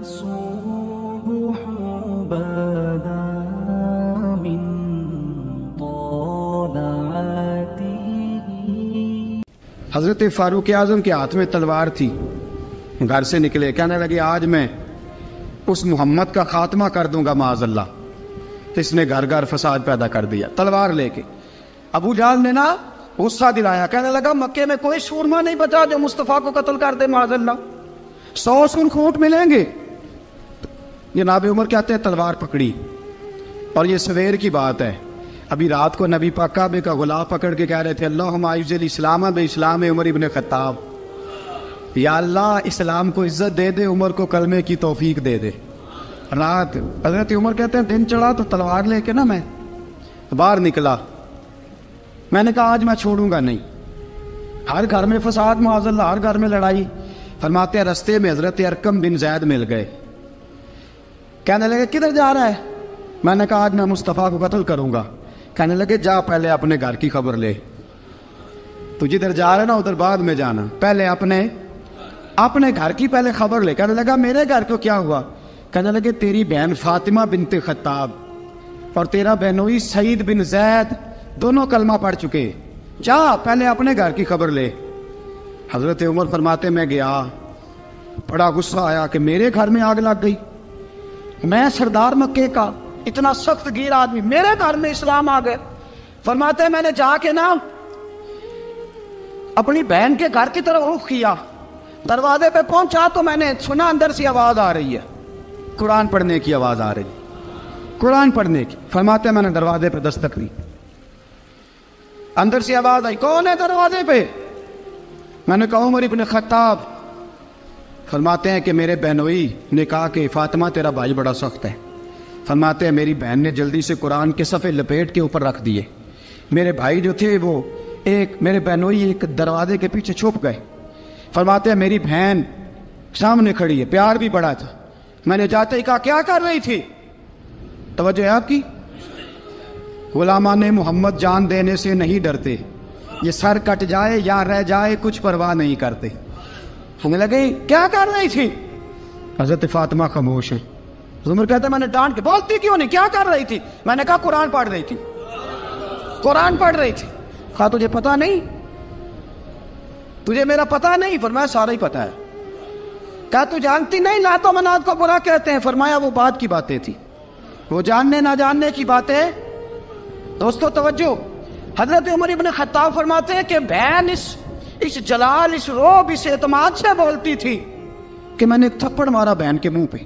الصبح بدا من طلعته. حضرت فاروق اعظم کے ہاتھ میں تلوار تھی. گھر سے نکلے, کہنے لگے آج میں اس محمد کا خاتمہ کر دوں گا معاذ اللہ. اس نے گھر گھر فساد پیدا کر دیا تلوار لے کے. ابو جہل نے نا غصہ دلایا, کہنے لگا مکے میں کوئی سورما نہیں بچا جو مصطفیٰ کو قتل کر دے معاذ اللہ, 100 سن کھوٹ ملیں گے. جناب عمر کہتے ہیں تلوار پکڑی, اور یہ سویر کی بات ہے. ابھی رات کو نبی پاک کعبے کا غلاف پکڑ کے کہہ رہے تھے اللہم اعز الاسلام باسلام عمر ابن خطاب, یا اللہ اسلام کو عزت دے دے, عمر کو کلمے کی توفیق دے دے. رات حضرت عمر کہتے ہیں دن چڑھا تو تلوار لے کے نا میں باہر نکلا. میں نے کہا آج میں چھوڑوں گا نہیں. ہر گھر میں فساد معاذ اللہ, ہر گھر میں لڑائی. فرماتے ہیں رستے میں حضرت ارقم بن زید مل گئے. کہنے لگے کدھر جا رہا ہے؟ میں نے کہا آج میں مصطفیٰ کو قتل کروں گا. کہنے لگے جا پہلے اپنے گھر کی خبر لے, تو جدھر جا رہے نا ادھر بعد میں جانا, پہلے اپنے گھر کی پہلے خبر لے. کہنے لگا میرے گھر کو کیا ہوا؟ کہنے لگے تیری بہن فاطمہ بنت خطاب اور تیرا بہنوئی سعید بن زید دونوں کلمہ پڑھ چکے, جا پہلے اپنے گھر کی خبر لے. حضرت عمر فرماتے میں گیا, بڑا غصہ آیا کہ میرے گھر میں آگ لگ گئی. میں سردار مکے کا اتنا سخت گیر آدمی, میرے گھر میں اسلام آ گئے. فرماتے ہیں میں نے جا کے نا اپنی بہن کے گھر کی طرف رخ کیا. دروازے پہ پہنچا تو میں نے سنا اندر سے آواز آ رہی ہے, قرآن پڑھنے کی آواز آ رہی, قرآن پڑھنے کی. فرماتے ہیں میں نے دروازے پہ دستک دی, اندر سے آواز آئی کون ہے دروازے پہ؟ میں نے کہا عمر ابن خطاب. فرماتے ہیں کہ میرے بہنوئی نے کہا کہ فاطمہ تیرا بھائی بڑا سخت ہے. فرماتے ہیں میری بہن نے جلدی سے قرآن کے صفحے لپیٹ کے اوپر رکھ دیے. میرے بھائی جو تھے وہ میرے بہنوئی ایک دروازے کے پیچھے چھپ گئے. فرماتے ہیں میری بہن سامنے کھڑی ہے, پیار بھی بڑا تھا. میں نے جاتے ہی کہا کیا کر رہی تھی؟ توجہ ہے آپ کی؟ غلامان محمد جان دینے سے نہیں ڈرتے, یہ سر کٹ جائے یا رہ جائے کچھ پرواہ نہیں کرتے. ہمیں لگے کیا کر رہی تھی؟ حضرت فاطمہ خاموش ہے. عمر کہتا ہے میں نے ڈانٹ کے, بولتی کیوں نہیں, کیا کر رہی تھی؟ میں نے کہا قرآن پڑھ رہی تھی, قرآن پڑھ رہی تھی. کہا تجھے پتا نہیں, تجھے میرا پتا نہیں؟ فرمایا سارا ہی پتا ہے. کہا تو جانتی نہیں لات و منات کو برا کہتے ہیں؟ فرمایا وہ بعد کی باتیں تھی, وہ جاننے نہ جاننے کی باتیں. دوستو توجہ, حضرت عمر ابن خطاب فرماتے ہیں کہ بہن اس جلال, اس روب, اس اعتماد سے بولتی تھی کہ میں نے ایک تھپڑ مارا بہن کے منہ پہ,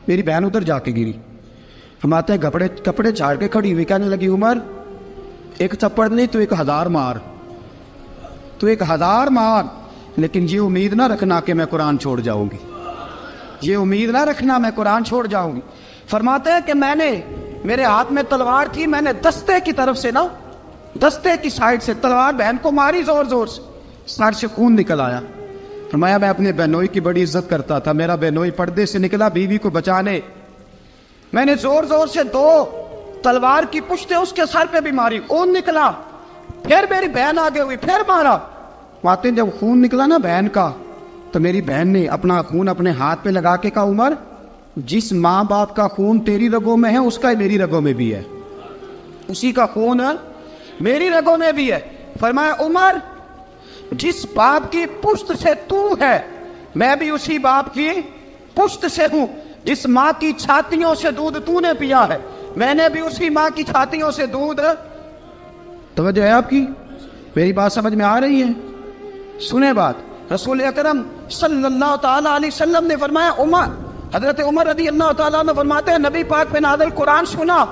میری بہن ادھر جا کے گری. فرماتے ہیں کپڑے جھاڑ کے کھڑی ہوئی, کہنے لگی عمر ایک تھپڑ نہیں تو 1000 مار, تو 1000 مار, لیکن یہ امید نہ رکھنا کہ میں قرآن چھوڑ جاؤں گی, یہ امید نہ رکھنا میں قرآن چھوڑ جاؤں گی. فرماتے ہیں کہ میرے ہاتھ میں تلوار تھی, میں نے دستے کی طرف سے نا, دستے کی سائڈ سے تلوار بہن کو ماری زور زور سے, سر سے خون نکل آیا. فرمایا میں اپنے بہنوئی کی بڑی عزت کرتا تھا, میرا بہنوئی پردے سے نکلا بیوی کو بچانے, میں نے زور زور سے 2 تلوار کی پشتیں اس کے سر پہ بھی ماری, خون نکلا. پھر میری بہن آگے ہوئی, پھر مارا. واقعی جب خون نکلا نا بہن کا, تو میری بہن نے اپنا خون اپنے ہاتھ پہ لگا کے کہا عمر جس ماں باپ کا خون تیری رگوں میں ہے اس کا میری رگوں میں بھی ہے, اسی کا خون میری رگوں میں بھی ہے. فرمایا عمر جس باپ کی پشت سے تو ہے میں بھی اسی باپ کی پشت سے ہوں, جس ماں کی چھاتیوں سے دودھ تو نے پیا ہے میں نے بھی اسی ماں کی چھاتیوں سے دودھ. توجہ ہے آپ کی؟ میری بات سمجھ میں آ رہی ہے؟ سنیں بات. رسول اکرم صلی اللہ تعالیٰ علیہ وسلم نے فرمایا, حضرت عمر رضی اللہ تعالیٰ نے فرماتے ہیں نبی پاک پہ نازل قرآن سنا,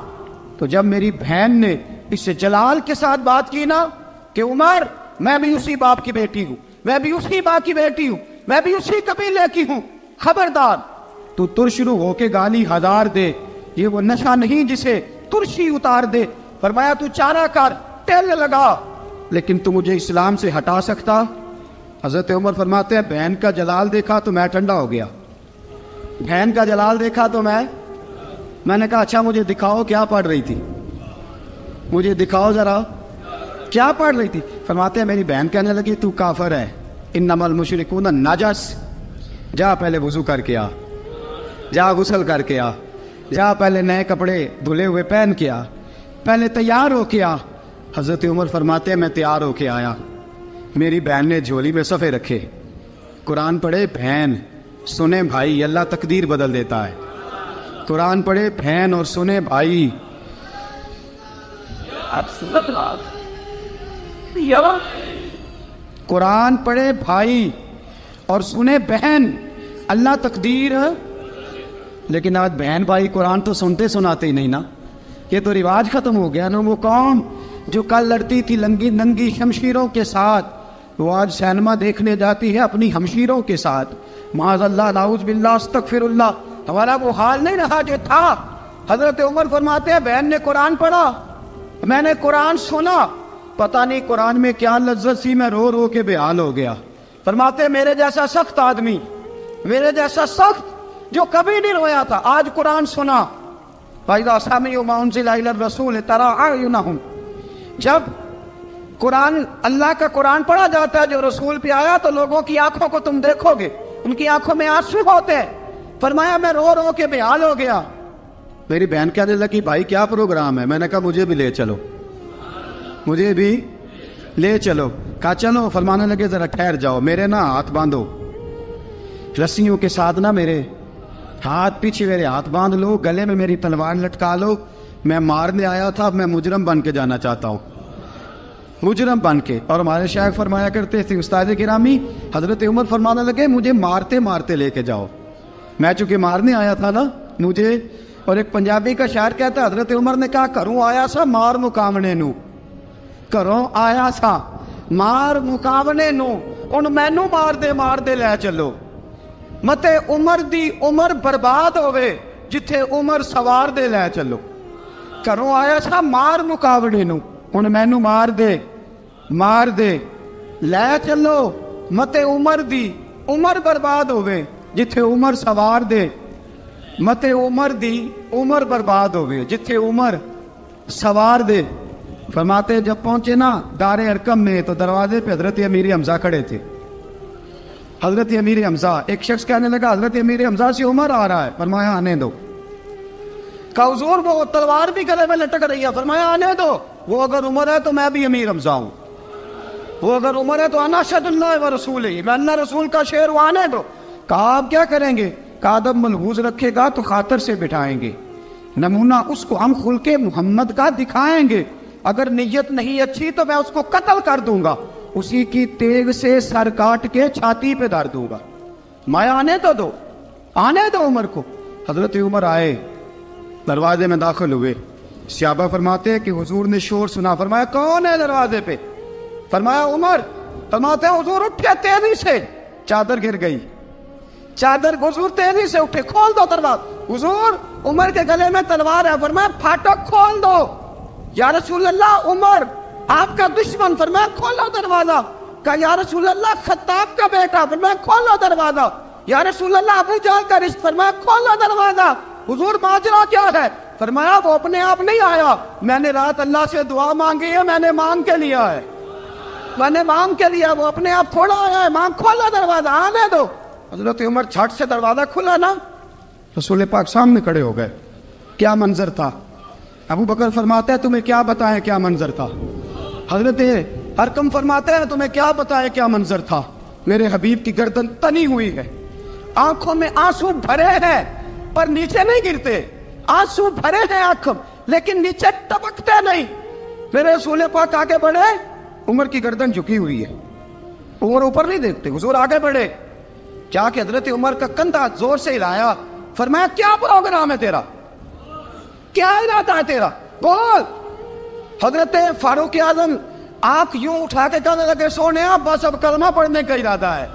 تو جب میری بہن نے اس سے جلال کے ساتھ بات کی نا کہ عمر میں بھی اسی باپ کی بیٹی ہوں, میں بھی اسی ماں کی بیٹی ہوں, میں بھی اسی قبیلے کی ہوں, خبردار تو ترشرو ہو کے گالی 1000 دے, یہ وہ نشہ نہیں جسے ترشی اتار دے. فرمایا تو چارہ کر, ٹیل لگا, لیکن تو مجھے اسلام سے ہٹا سکتا؟ حضرت عمر فرماتے ہیں بہن کا جلال دیکھا تو میں ٹھنڈا ہو گیا, بہن کا جلال دیکھا تو میں نے کہا اچھا مجھے دکھاؤ کیا پڑھ رہی تھی, مجھے دکھاؤ ذرا کیا پڑھ رہی تھی. فرماتے ہیں میری بہن کہنے لگی تو کافر ہے, انما المشرکون نجس, جا پہلے وضو کر کے آ. جا غسل کر کے آ، جا پہلے نئے کپڑے دھلے ہوئے پہن کے آ، پہلے تیار ہو کے آ۔ حضرت عمر فرماتے ہیں میں تیار ہو کے آیا، میری بہن نے جھولی میں صفحے رکھے، قرآن پڑھے بہن، سنے بھائی، اللہ تقدیر بدل دیتا ہے۔ قرآن پڑھے بہن اور سنے بھائی، قرآن پڑھے بھائی اور سنے بہن، اللہ تقدیر۔ لیکن آج بہن بھائی قرآن تو سنتے سناتے ہی نہیں نا، یہ تو رواج ختم ہو گیا نا۔ وہ قوم جو کل لڑتی تھی ننگی شمشیروں کے ساتھ، وہ آج سینما دیکھنے جاتی ہے اپنی ہمشیروں کے ساتھ۔ معاذ اللہ، نعوذ باللہ، استغفر اللہ۔ ہمارا وہ حال نہیں رہا جو تھا۔ حضرت عمر فرماتے ہیں بہن نے قرآن پڑھا، میں نے قرآن سنا، پتہ نہیں قرآن میں کیا لذت سی، میں رو رو کے بے حال ہو گیا۔ فرماتے ہیں میرے جیسا سخت آدمی، میرے جیسا سخت جو کبھی نہیں رویا تھا، آج قرآن سنا۔ فَإِذَا سَمِعُوا مَا أُنزِلَ إِلَى الرَّسُولِ تَرَىٰ أَعْيُنَهُمْ، جب قرآن، اللہ کا قرآن پڑھا جاتا ہے جو رسول پہ آیا، تو لوگوں کی آنکھوں کو تم دیکھو گے، ان کی آنکھوں میں آنسو ہوتے ہیں۔ فرمایا میں رو رو کے بے حال ہو گیا۔ میری بہن کہنے لگی بھائی کیا پروگرام ہے؟ میں نے کہا مجھے بھی لے چلو، مجھے بھی لے چلو۔ کہا چلو۔ فرمانے لگے ذرا ٹھہر جاؤ، میرے نا ہاتھ باندھو رسیوں کے ساتھ، نا میرے ہاتھ پیچھے میرے ہاتھ باندھ لو، گلے میں میری تلوار لٹکا لو، میں مارنے آیا تھا، اب میں مجرم بن کے جانا چاہتا ہوں، مجرم بن کے۔ اور ہمارے شیخ فرمایا کرتے تھے استاد گرامی، حضرت عمر فرمانے لگے مجھے مارتے مارتے لے کے جاؤ، میں چونکہ مارنے آیا تھا نا مجھے۔ اور ایک پنجابی کا شاعر کہتا ہے حضرت عمر نے کہا گھروں آیا سا مار مقامنے نو، گھروں آیا سا مار مقامنے نو، ان مینو مار دے لے چلو، متے عمر دی عمر برباد ہوئے جتھے عمر سوار دے لے چلو۔ گھروں آیا سا مار مقابلے نو، ان مینو مار دے لے چلو، متے عمر دی عمر برباد ہوئے جتھے عمر سوار دے، متے عمر دی عمر برباد ہوئے جتھے عمر سوار دے۔ فرماتے جب پہنچے نا دار ارقم میں تو دروازے پہ حضرت امیر حمزہ کھڑے تھے۔ حضرت امیر حمزہ، ایک شخص کہنے لگا حضرت امیر حمزہ سے عمر آ رہا ہے، فرمایا آنے دو۔ کہا حضور وہ تلوار بھی گلے میں لٹک رہی ہے، فرمایا آنے دو، وہ اگر عمر ہے تو میں بھی امیر حمزہ ہوں، وہ اگر عمر ہے تو انا اشہد اللہ و رسولہ، میں اللہ رسول کا شعر ہوں، آنے دو۔ کہا آپ کیا کریں گے؟ کہا ادب ملحوظ رکھے گا تو خاطر سے بٹھائیں گے، نمونہ اس کو ہم خلق محمد کا دکھائیں گے، اگر نیت نہیں اچھی تو میں اس کو قتل کر دوں گا، اسی کی تیغ سے سر کاٹ کے چھاتی پہ دھر دوں گا، میں آنے تو دو، آنے دو عمر کو۔ حضرت عمر آئے، دروازے میں داخل ہوئے، صحابہ فرماتے ہیں کہ حضور نے شور سنا، فرمایا کون ہے دروازے پہ؟ فرمایا عمر۔ فرماتے ہیں حضور اٹھے تیزی سے، چادر گر گئی، چادر، حضور تیزی سے اٹھے، کھول دو دروازہ۔ حضور عمر کے گلے میں تلوار ہے، فرمایا پھاٹک کھول دو۔ یا رسول اللہ عمر آپ کا دشمن، فرمایا کھولو دروازہ۔ کہا یا رسول اللہ خطاب کا بیٹا، فرمایا کھولو دروازہ۔ یا رسول اللہ ابو جہل کا رشت، فرمایا کھولو دروازہ۔ حضور ماجرا کیا ہے؟ فرمایا وہ اپنے آپ نہیں آیا، میں نے رات اللہ سے دعا مانگی ہے، میں نے مانگ کے لیا ہے، میں نے مانگ کے لیا، وہ اپنے آپ تھوڑا آیا ہے، مانگ کھولا دروازہ، آنے دو۔ حضرت عمر چھٹ سے دروازہ کھلا نا، رسول پاک سامنے کھڑے ہو گئے۔ کیا منظر تھا؟ ابو بکر فرماتے ہیں تمہیں کیا بتائیں کیا منظر تھا؟ حضرت ارقم فرماتے ہیں تمہیں کیا بتائیں کیا منظر تھا؟ میرے حبیب کی گردن تنی ہوئی ہے، آنکھوں میں آنسو بھرے ہیں پر نیچے نہیں گرتے، آنسو بھرے ہیں آنکھوں لیکن نیچے ٹپکتے نہیں۔ میرے رسول پاک آگے بڑھے، عمر کی گردن جھکی ہوئی ہے، عمر اوپر نہیں دیکھتے، حضور آگے بڑھے، جا کے حضرت عمر کا کندھا زور سے ہلایا، فرمایا کیا پروگرام ہے تیرا، کیا ارادہ ہے تیرا، بول۔ حضرت فاروق اعظم آنکھ یوں اٹھا کے کہنے لگے سونیا بس اب کلمہ پڑھنے کا ارادہ ہے،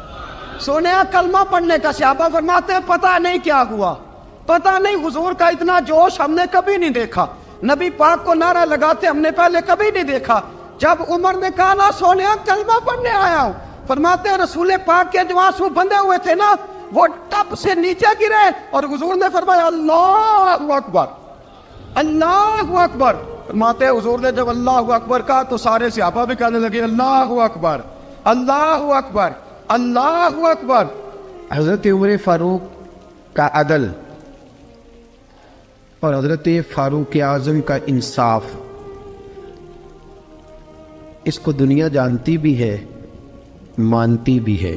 سونیا کلمہ پڑھنے کا۔ صحابہ فرماتے ہیں پتہ نہیں کیا ہوا، پتہ نہیں، حضور کا اتنا جوش ہم نے کبھی نہیں دیکھا، نبی پاک کو نعرہ لگاتے ہم نے پہلے کبھی نہیں دیکھا۔ جب عمر نے کہا نا سونیا کلمہ پڑھنے آیا ہوں، فرماتے ہیں رسول پاک کے جو آنسو بندے ہوئے تھے نا وہ ٹپ سے نیچے گرے، اور حضور نے فرمایا اللہ اکبر، اللہ اکبر۔ فرماتے ہیں حضور نے جب اللہ اکبر کہا تو سارے صحابہ بھی کہنے لگے اللہ اکبر، اللہ اکبر، اللہ اکبر۔ حضرت عمر فاروق کا عدل اور حضرت فاروق اعظم کا انصاف، اس کو دنیا جانتی بھی ہے، مانتی بھی ہے۔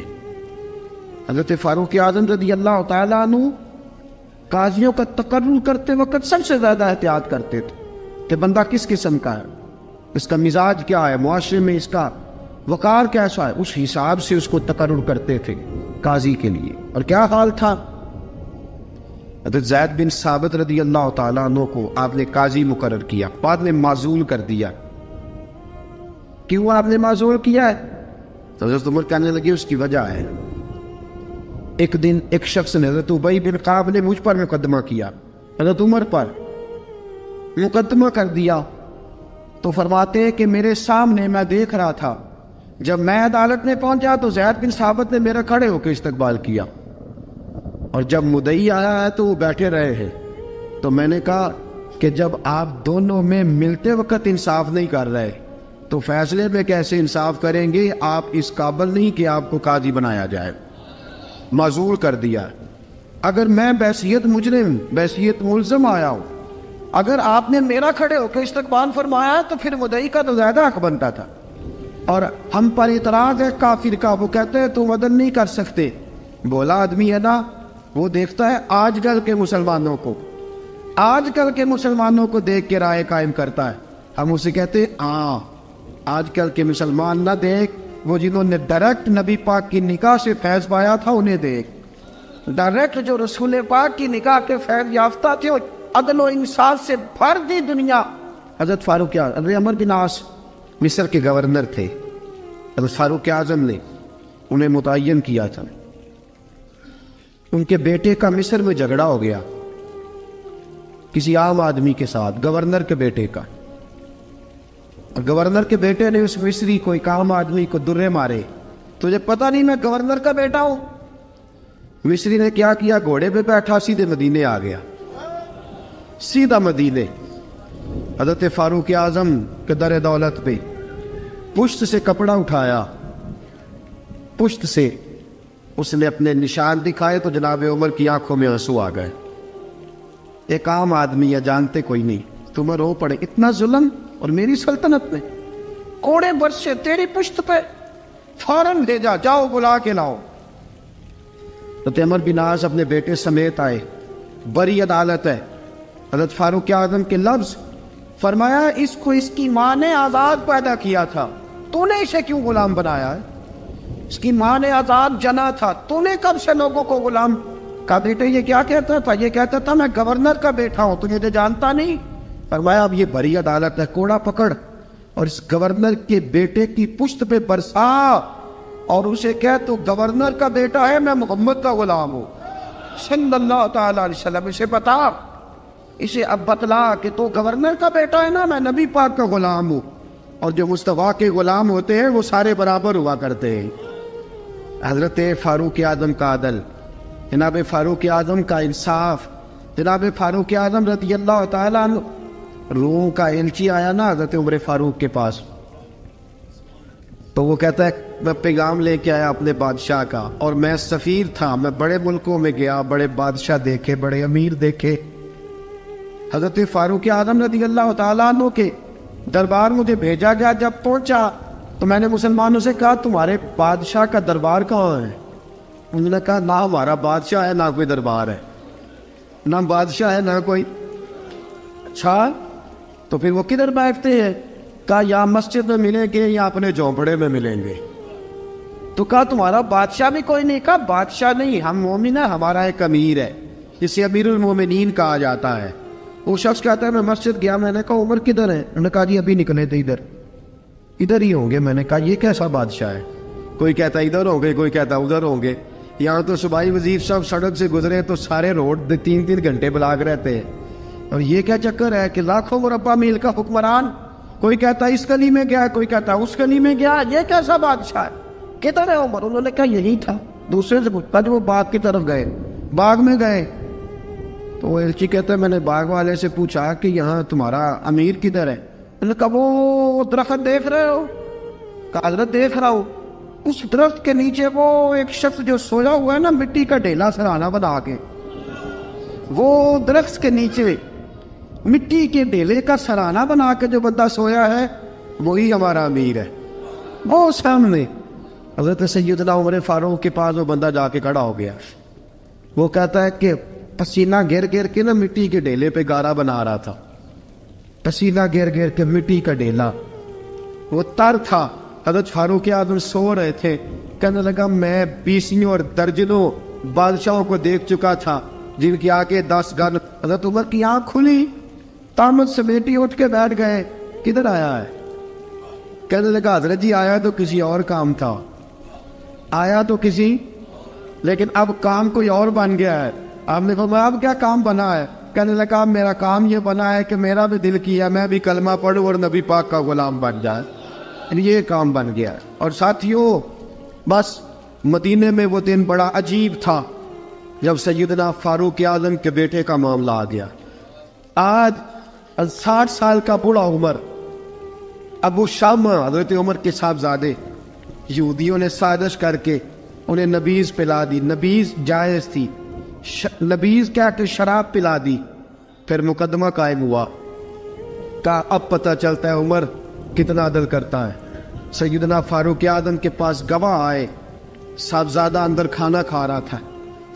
حضرت فاروق اعظم رضی اللہ تعالیٰ عنہ قاضیوں کا تقرر کرتے وقت سب سے زیادہ احتیاط کرتے تھے کہ بندہ کس قسم کا ہے، اس کا مزاج کیا ہے، معاشرے میں اس کا وقار کیسا ہے، اس حساب سے اس کو تقرر کرتے تھے قاضی کے لیے۔ اور کیا حال تھا، حضرت زید بن ثابت رضی اللہ تعالیٰ عنہ کو آپ نے قاضی مقرر کیا، بعد میں معزول کر دیا۔ کیوں آپ نے معزول کیا ہے؟ تو حضرت عمر کہنے لگے اس کی وجہ ہے، ایک دن ایک شخص نے، حضرت ابی بن کعب نے مجھ پر مقدمہ کیا، حضرت عمر پر مقدمہ کر دیا، تو فرماتے ہیں کہ میرے سامنے میں دیکھ رہا تھا، جب میں عدالت میں پہنچا تو زید بن ثابت نے میرا کھڑے ہو کے استقبال کیا، اور جب مدعی آیا ہے تو وہ بیٹھے رہے ہیں۔ تو میں نے کہا کہ جب آپ دونوں میں ملتے وقت انصاف نہیں کر رہے تو فیصلے میں کیسے انصاف کریں گے؟ آپ اس قابل نہیں کہ آپ کو قاضی بنایا جائے، معزول کر دیا۔ اگر میں بحیثیت مجرم، بحیثیت ملزم آیا ہوں، اگر آپ نے میرا کھڑے ہو کے استقبال فرمایا تو پھر مدعی کا تو زیادہ حق بنتا تھا۔ اور ہم پر اعتراض ہے کافر کا، وہ کہتے ہیں تم عدل نہیں کر سکتے۔ بولا آدمی ہے نا، وہ دیکھتا ہے آج کل کے مسلمانوں کو، آج کل کے مسلمانوں کو دیکھ کے رائے قائم کرتا ہے۔ ہم اسے کہتے ہیں ہاں آج کل کے مسلمان نہ دیکھ، وہ جنہوں نے ڈائریکٹ نبی پاک کی نکاح سے فیض پایا تھا انہیں دیکھ، ڈائریکٹ جو رسول پاک کی نکاح کے فیض یافتہ تھے، عدل و انصاف سے بھر دی دنیا۔ حضرت فاروق اعظم، حضرت عمرو بن عاص مصر کے گورنر تھے، حضرت فاروق اعظم نے انہیں متعین کیا تھا۔ ان کے بیٹے کا مصر میں جھگڑا ہو گیا کسی عام آدمی کے ساتھ، گورنر کے بیٹے کا، اور گورنر کے بیٹے نے اس مصری کو، ایک عام آدمی کو درے مارے۔ تجھے پتہ نہیں میں گورنر کا بیٹا ہوں؟ مصری نے کیا کیا، گھوڑے پہ بیٹھا سیدھے مدینے آ گیا، سیدھا مدینے۔ حضرت فاروق اعظم کے در دولت پہ پشت سے کپڑا اٹھایا، پشت سے اس نے اپنے نشان دکھائے تو جناب عمر کی آنکھوں میں آنسو آ گئے۔ ایک عام آدمی ہے، جانتے کوئی نہیں، تمہیں رو پڑے، اتنا ظلم اور میری سلطنت میں، کوڑے برسے تیری پشت پہ، فوراً بھیجا، جاؤ بلا کے لاؤ۔ حضرت عمرو بن عاص اپنے بیٹے سمیت آئے، بڑی عدالت ہے۔ حضرت فاروق اعظم کے لفظ، فرمایا اس کو اس کی ماں نے آزاد پیدا کیا تھا، تو نے اسے کیوں غلام بنایا ہے؟ اس کی ماں نے آزاد جنا تھا، تو نے کب سے لوگوں کو غلام؟ کہا بیٹے یہ کیا کہتا تھا؟ یہ کہتا تھا میں گورنر کا بیٹا ہوں، تجھے جانتا نہیں؟ فرمایا اب یہ بڑی عدالت ہے، کوڑا پکڑ اور اس گورنر کے بیٹے کی پشت پہ برسا اور اسے کہہ تو گورنر کا بیٹا ہے، میں محمد کا غلام ہوں صلی اللہ تعالیٰ علیہ وسلم۔ اسے بتا، اسے اب بتلا کہ تو گورنر کا بیٹا ہے نا، میں نبی پاک کا غلام ہوں، اور جو مصطفیٰ کے غلام ہوتے ہیں وہ سارے برابر ہوا کرتے ہیں۔ حضرت فاروق اعظم کا عدل، جناب فاروق اعظم کا انصاف، جناب فاروق اعظم رضی اللہ تعالیٰ عنہ۔ روم کا ایلچی آیا نا حضرت عمر فاروق کے پاس، تو وہ کہتا ہے میں پیغام لے کے آیا اپنے بادشاہ کا، اور میں سفیر تھا، میں بڑے ملکوں میں گیا، بڑے بادشاہ دیکھے، بڑے امیر دیکھے۔ حضرت فاروق اعظم رضی اللہ تعالیٰ عنہ کے دربار مجھے بھیجا گیا، جب پہنچا تو میں نے مسلمانوں سے کہا تمہارے بادشاہ کا دربار کہاں ہے؟ انہوں نے کہا نہ ہمارا بادشاہ ہے نہ کوئی دربار ہے، نہ بادشاہ ہے نہ کوئی۔ اچھا تو پھر وہ کدھر بیٹھتے ہیں؟ کہا یا مسجد میں ملیں گے یا اپنے جھونپڑے میں ملیں گے۔ تو کہا تمہارا بادشاہ بھی کوئی نہیں؟ کہا بادشاہ نہیں، ہم مومن ہیں، ہمارا ایک امیر ہے جسے امیر المومنین کہا جاتا ہے۔ وہ شخص کہتا ہے میں مسجد گیا، میں نے کہا عمر کدھر ہے؟ انہوں نے کہا جی ابھی نکلے تھے ادھر ہی ہوں گے۔ میں نے کہا یہ کیسا بادشاہ ہے؟ کوئی کہتا ادھر ہوں گے، کوئی کہتا ادھر ہوں گے۔ یہاں تو صوبائی وزیر صاحب سڑک سے گزرے تو سارے روڈ 3 گھنٹے بلاک رہتے ہیں، اور یہ کیا چکر ہے کہ لاکھوں مربع میل کا حکمران، کوئی کہتا اس گلی میں گیا، کوئی کہتا اس گلی میں گیا، یہ کیسا بادشاہ ہے؟ کدھر ہے عمر؟ انہوں نے کہا یہی تھا۔ دوسرے سے پوچھتا جو وہ باغ کی طرف گئے، باغ میں گئے تو وہ ایلچی کہتا ہے میں نے باغ والے سے پوچھا کہ یہاں تمہارا امیر کدھر ہے؟ انہوں نے کہا وہ درخت دیکھ رہے ہو؟ کہا حضرت دیکھ رہا ہوں۔ اس درخت کے نیچے وہ ایک شخص جو سویا ہوا ہے نا، مٹی کا ڈھیلا سرانا بنا کے، وہ درخت کے نیچے مٹی کے ڈھیلے کا سرانہ بنا کے جو بندہ سویا ہے وہی ہمارا امیر ہے. وہ سامنے حضرت سیدنا عمر فاروق کے پاس وہ بندہ جا کے کھڑا ہو گیا. وہ کہتا ہے کہ پسینہ گر گر کے نا مٹی کے ڈھیلے پہ گارا بنا رہا تھا. پسینہ گر گر کے مٹی کا ڈھیلا وہ تر تھا. حضرت فاروق اعظم سو رہے تھے. کہنے لگا میں 20 اور درجنوں بادشاہوں کو دیکھ چکا تھا جن کی آنکھیں 10 گن. حضرت عمر کی آنکھ کھلی, تامت سے بیٹی اٹھ کے بیٹھ گئے. کدھر آیا ہے؟ کہنے لگا حضرت جی آیا تو کسی اور کام تھا, آیا تو کسی, لیکن اب کام کوئی اور بن گیا ہے. آپ نے فرمایا اب کیا کام بنا ہے؟ کہنے لگا میرا کام یہ بنا ہے کہ میرا بھی دل کیا میں بھی کلمہ پڑھوں اور نبی پاک کا غلام بن جائے. یہ کام بن گیا. اور ساتھیوں بس مدینے میں وہ دن بڑا عجیب تھا جب سیدنا فاروق اعظم کے بیٹے کا معاملہ آ گیا. آج 60 سال کا بوڑھا عمر ابو شامہ حضرت عمر کے صاحبزادے یہودیوں نے سازش کر کے انہیں نبیذ پلا دی. نبیذ جائز تھی, نبیذ کیا کہ شراب پلا دی. پھر مقدمہ قائم ہوا. کہا اب پتہ چلتا ہے عمر کتنا عدل کرتا ہے. سیدنا فاروق اعظم کے پاس گواہ آئے. صاحبزادہ اندر کھانا کھا رہا تھا.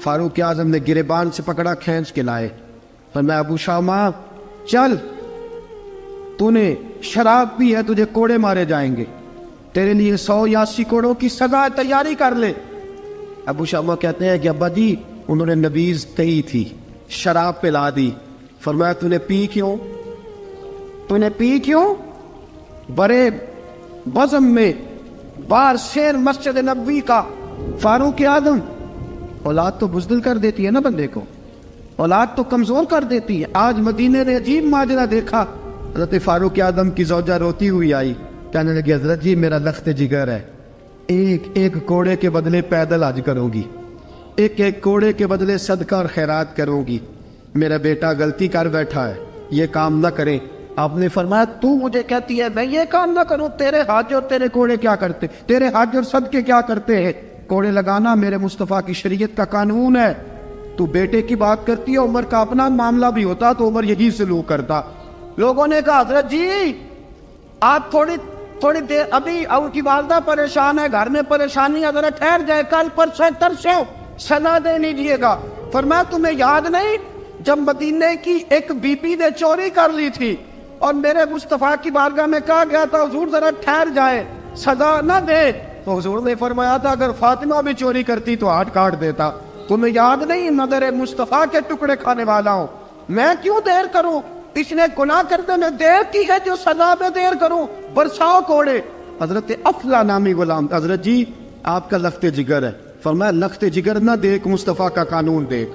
فاروق اعظم نے گریبان سے پکڑا, کھینچ کے لائے. فرمایا ابو شامہ چل, تو نے شراب پی ہے, تجھے کوڑے مارے جائیں گے, تیرے لیے 100 یا 80 کوڑوں کی سزا تیاری کر لے. ابو شامہ کہتے ہیں کہ ابا جی انہوں نے نبیذ کہی تھی, شراب پلا دی. فرمایا تو نے پی کیوں؟ تو نے پی کیوں؟ بڑے بزم میں بار شیر مسجد نبوی کا فاروق اعظم. اولاد تو بزدل کر دیتی ہے نا بندے کو, اولاد تو کمزور کر دیتی ہے. آج مدینے نے عجیب ماجرا دیکھا. حضرت فاروق اعظم کی زوجہ روتی ہوئی آئی, کہنے لگی حضرت جی میرا لخت جگر ہے, ایک کوڑے کے بدلے پیدل حج کروں گی, ایک کوڑے کے بدلے صدقہ اور خیرات کروں گی. میرا بیٹا غلطی کر بیٹھا ہے, یہ کام نہ کرے. آپ نے فرمایا تو مجھے کہتی ہے میں یہ کام نہ کروں؟ تیرے حج اور تیرے کوڑے کیا کرتے, تیرے حج اور صدقے کیا کرتے ہیں؟ کوڑے لگانا میرے مصطفیٰ کی شریعت کا قانون ہے. تو بیٹے کی بات کرتی ہے, عمر کا اپنا معاملہ بھی ہوتا تو عمر یہی سلوک کرتا. لوگوں نے کہا حضرت جی آپ تھوڑی دیر, ابھی ان کی والدہ پریشان ہے, گھر میں پریشانی ہے, ذرا ٹھہر جائے, کل پرسوں ترسوں سنا دے لیجیے گا. فرمایا تمہیں یاد نہیں جب مدینے کی ایک بی بی نے چوری کر لی تھی اور میرے مصطفیٰ کی بارگاہ میں کہا گیا تھا حضور ذرا ٹھہر جائے, سزا نہ دے, تو حضور نے فرمایا تھا اگر فاطمہ بھی چوری کرتی تو ہاتھ کاٹ دیتا. تمہیں یاد نہیں نظر مصطفیٰ کے ٹکڑے کھانے والا ہوں, میں کیوں دیر کروں؟ اس نے گناہ کرنے میں دیر کی ہے جو سزا میں دیر کروں, برساؤ کوڑے. حضرت افلا نامی غلام, حضرت جی آپ کا لخت جگر ہے. فرمایا لخت جگر نہ دیکھ, مصطفیٰ کا قانون دیکھ.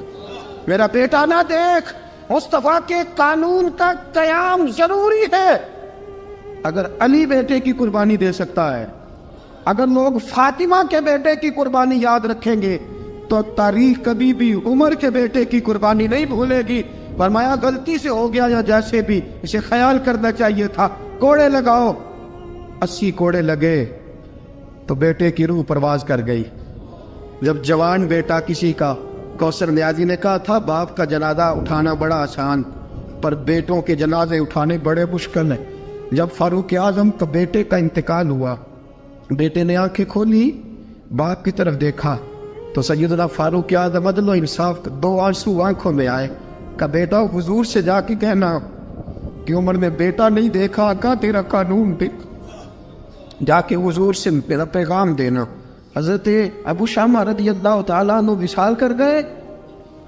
میرا بیٹا نہ دیکھ, مصطفیٰ کے قانون کا قیام ضروری ہے. اگر علی بیٹے کی قربانی دے سکتا ہے, اگر لوگ فاطمہ کے بیٹے کی قربانی یاد رکھیں گے تو تاریخ کبھی بھی عمر کے بیٹے کی قربانی نہیں بھولے گی. فرمایا غلطی سے ہو گیا یا جیسے بھی, اسے خیال کرنا چاہیے تھا. کوڑے لگاؤ. 80 کوڑے لگے تو بیٹے کی روح پرواز کر گئی. جب جوان بیٹا کسی کا, کوثر نیازی نے کہا تھا باپ کا جنازہ اٹھانا بڑا آسان پر بیٹوں کے جنازے اٹھانے بڑے مشکل ہیں. جب فاروق اعظم کا بیٹے کا انتقال ہوا, بیٹے نے آنکھیں کھولی, باپ کی طرف دیکھا تو سیدنا فاروق اعظم عدل و انصاف 2 آنسو آنکھوں میں آئے. کہ بیٹا حضور سے جا کے کہنا کہ عمر نے بیٹا نہیں دیکھا, آقا تیرا قانون دیکھ, جا کے حضور سے میرا پیغام دینا. حضرت ابو شامہ رضی اللہ تعالیٰ عنہ وصال کر گئے.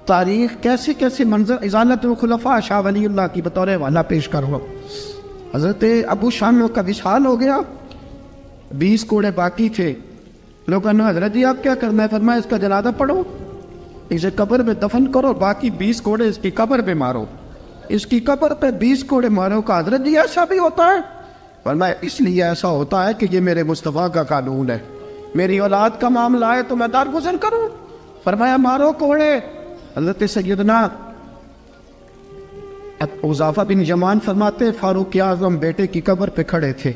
تاریخ کیسے کیسے منظر ازالت الخلفاء شاہ ولی اللہ کی بطور والا پیش کروں. حضرت ابو شامہ کا وصال ہو گیا, 20 کوڑے باقی تھے. لوگوں نے حضرت جی آپ کیا کرنا ہے؟ فرمایا اس کا جنازہ پڑھو, اسے قبر میں دفن کرو, باقی 20 کوڑے اس کی قبر پہ مارو, اس کی قبر پہ 20 کوڑے مارو. کا حضرت جی ایسا بھی ہوتا ہے؟ فرمایا اس لیے ایسا ہوتا ہے کہ یہ میرے مصطفیٰ کا قانون ہے, میری اولاد کا معاملہ ہے تو میں درگزر کروں. فرمایا مارو کوڑے. حضرت سیدنا حذیفہ بن یمان فرماتے فاروق اعظم بیٹے کی قبر پہ کھڑے تھے,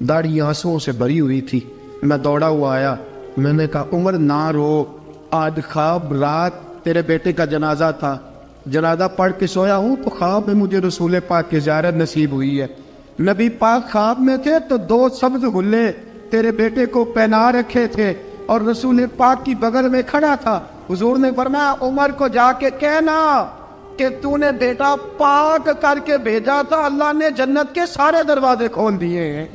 داڑھی آنسوؤں سے بھری ہوئی تھی. میں دوڑا ہوا آیا, میں نے کہا عمر نہ رو, آج خواب رات تیرے بیٹے کا جنازہ تھا, جنازہ پڑھ کے سویا ہوں تو خواب میں مجھے رسول پاک کی زیارت نصیب ہوئی ہے. نبی پاک خواب میں تھے تو 2 سبز غلے تیرے بیٹے کو پہنا رکھے تھے اور رسول پاک کی بغل میں کھڑا تھا. حضور نے فرمایا عمر کو جا کے کہنا کہ تو نے بیٹا پاک کر کے بھیجا تھا, اللہ نے جنت کے سارے دروازے کھول دیے ہیں.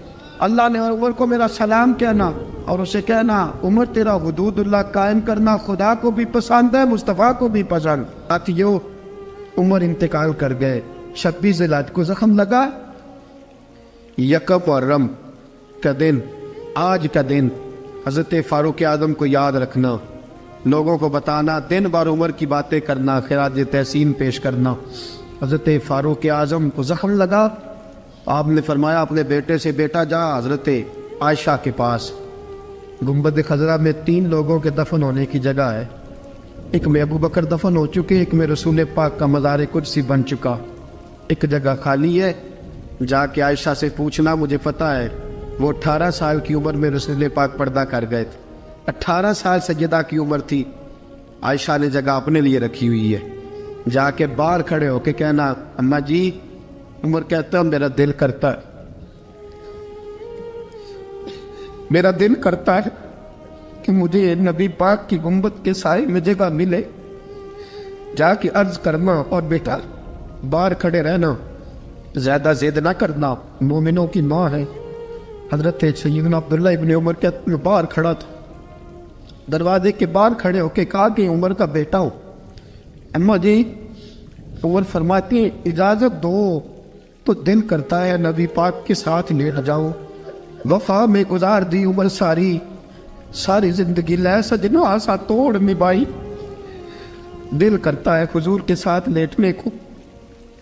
اللہ نے عمر کو میرا سلام کہنا اور اسے کہنا عمر تیرا حدود اللہ قائم کرنا خدا کو بھی پسند ہے, مصطفیٰ کو بھی پسند. ساتھیو عمر انتقال کر گئے. 26 ذوالحج کو زخم لگا. یکم محرم کا دن, آج کا دن حضرت فاروق اعظم کو یاد رکھنا, لوگوں کو بتانا, دن بار عمر کی باتیں کرنا, خراج تحسین پیش کرنا. حضرت فاروق اعظم کو زخم لگا. آپ نے فرمایا اپنے بیٹے سے بیٹا جا حضرت عائشہ کے پاس. گنبد خضرا میں 3 لوگوں کے دفن ہونے کی جگہ ہے. ایک میں ابو بکر دفن ہو چکے, ایک میں رسول پاک کا مزار قدسی بن چکا, ایک جگہ خالی ہے. جا کے عائشہ سے پوچھنا, مجھے پتہ ہے وہ 18 سال کی عمر میں رسول پاک پردہ کر گئے تھے. 18 سال سیدہ کی عمر تھی. عائشہ نے جگہ اپنے لیے رکھی ہوئی ہے. جا کے باہر کھڑے ہو کے کہنا اماں جی, عمر کہتا میرا دل کرتا ہے, میرا دل کرتا ہے کہ مجھے نبی پاک کی گنبد کے سائے میں جگہ ملے. جا کے عرض کرنا اور بیٹا باہر کھڑے رہنا, زیادہ زید نہ کرنا, مومنوں کی ماں ہے. حضرت سیدنا عبداللہ ابن عمر کہتے ہیں باہر کھڑا تھا, دروازے کے باہر کھڑے ہو کے کہا کہ عمر کا بیٹا ہوں. اماں جی, عمر فرماتے ہیں اجازت دو تو دل کرتا ہے نبی پاک کے ساتھ لیٹ جاؤں. وفا میں گزار دی عمر ساری زندگی لے سجنو آسا توڑ نبھائی, دل کرتا ہے حضور کے ساتھ لیٹنے کو.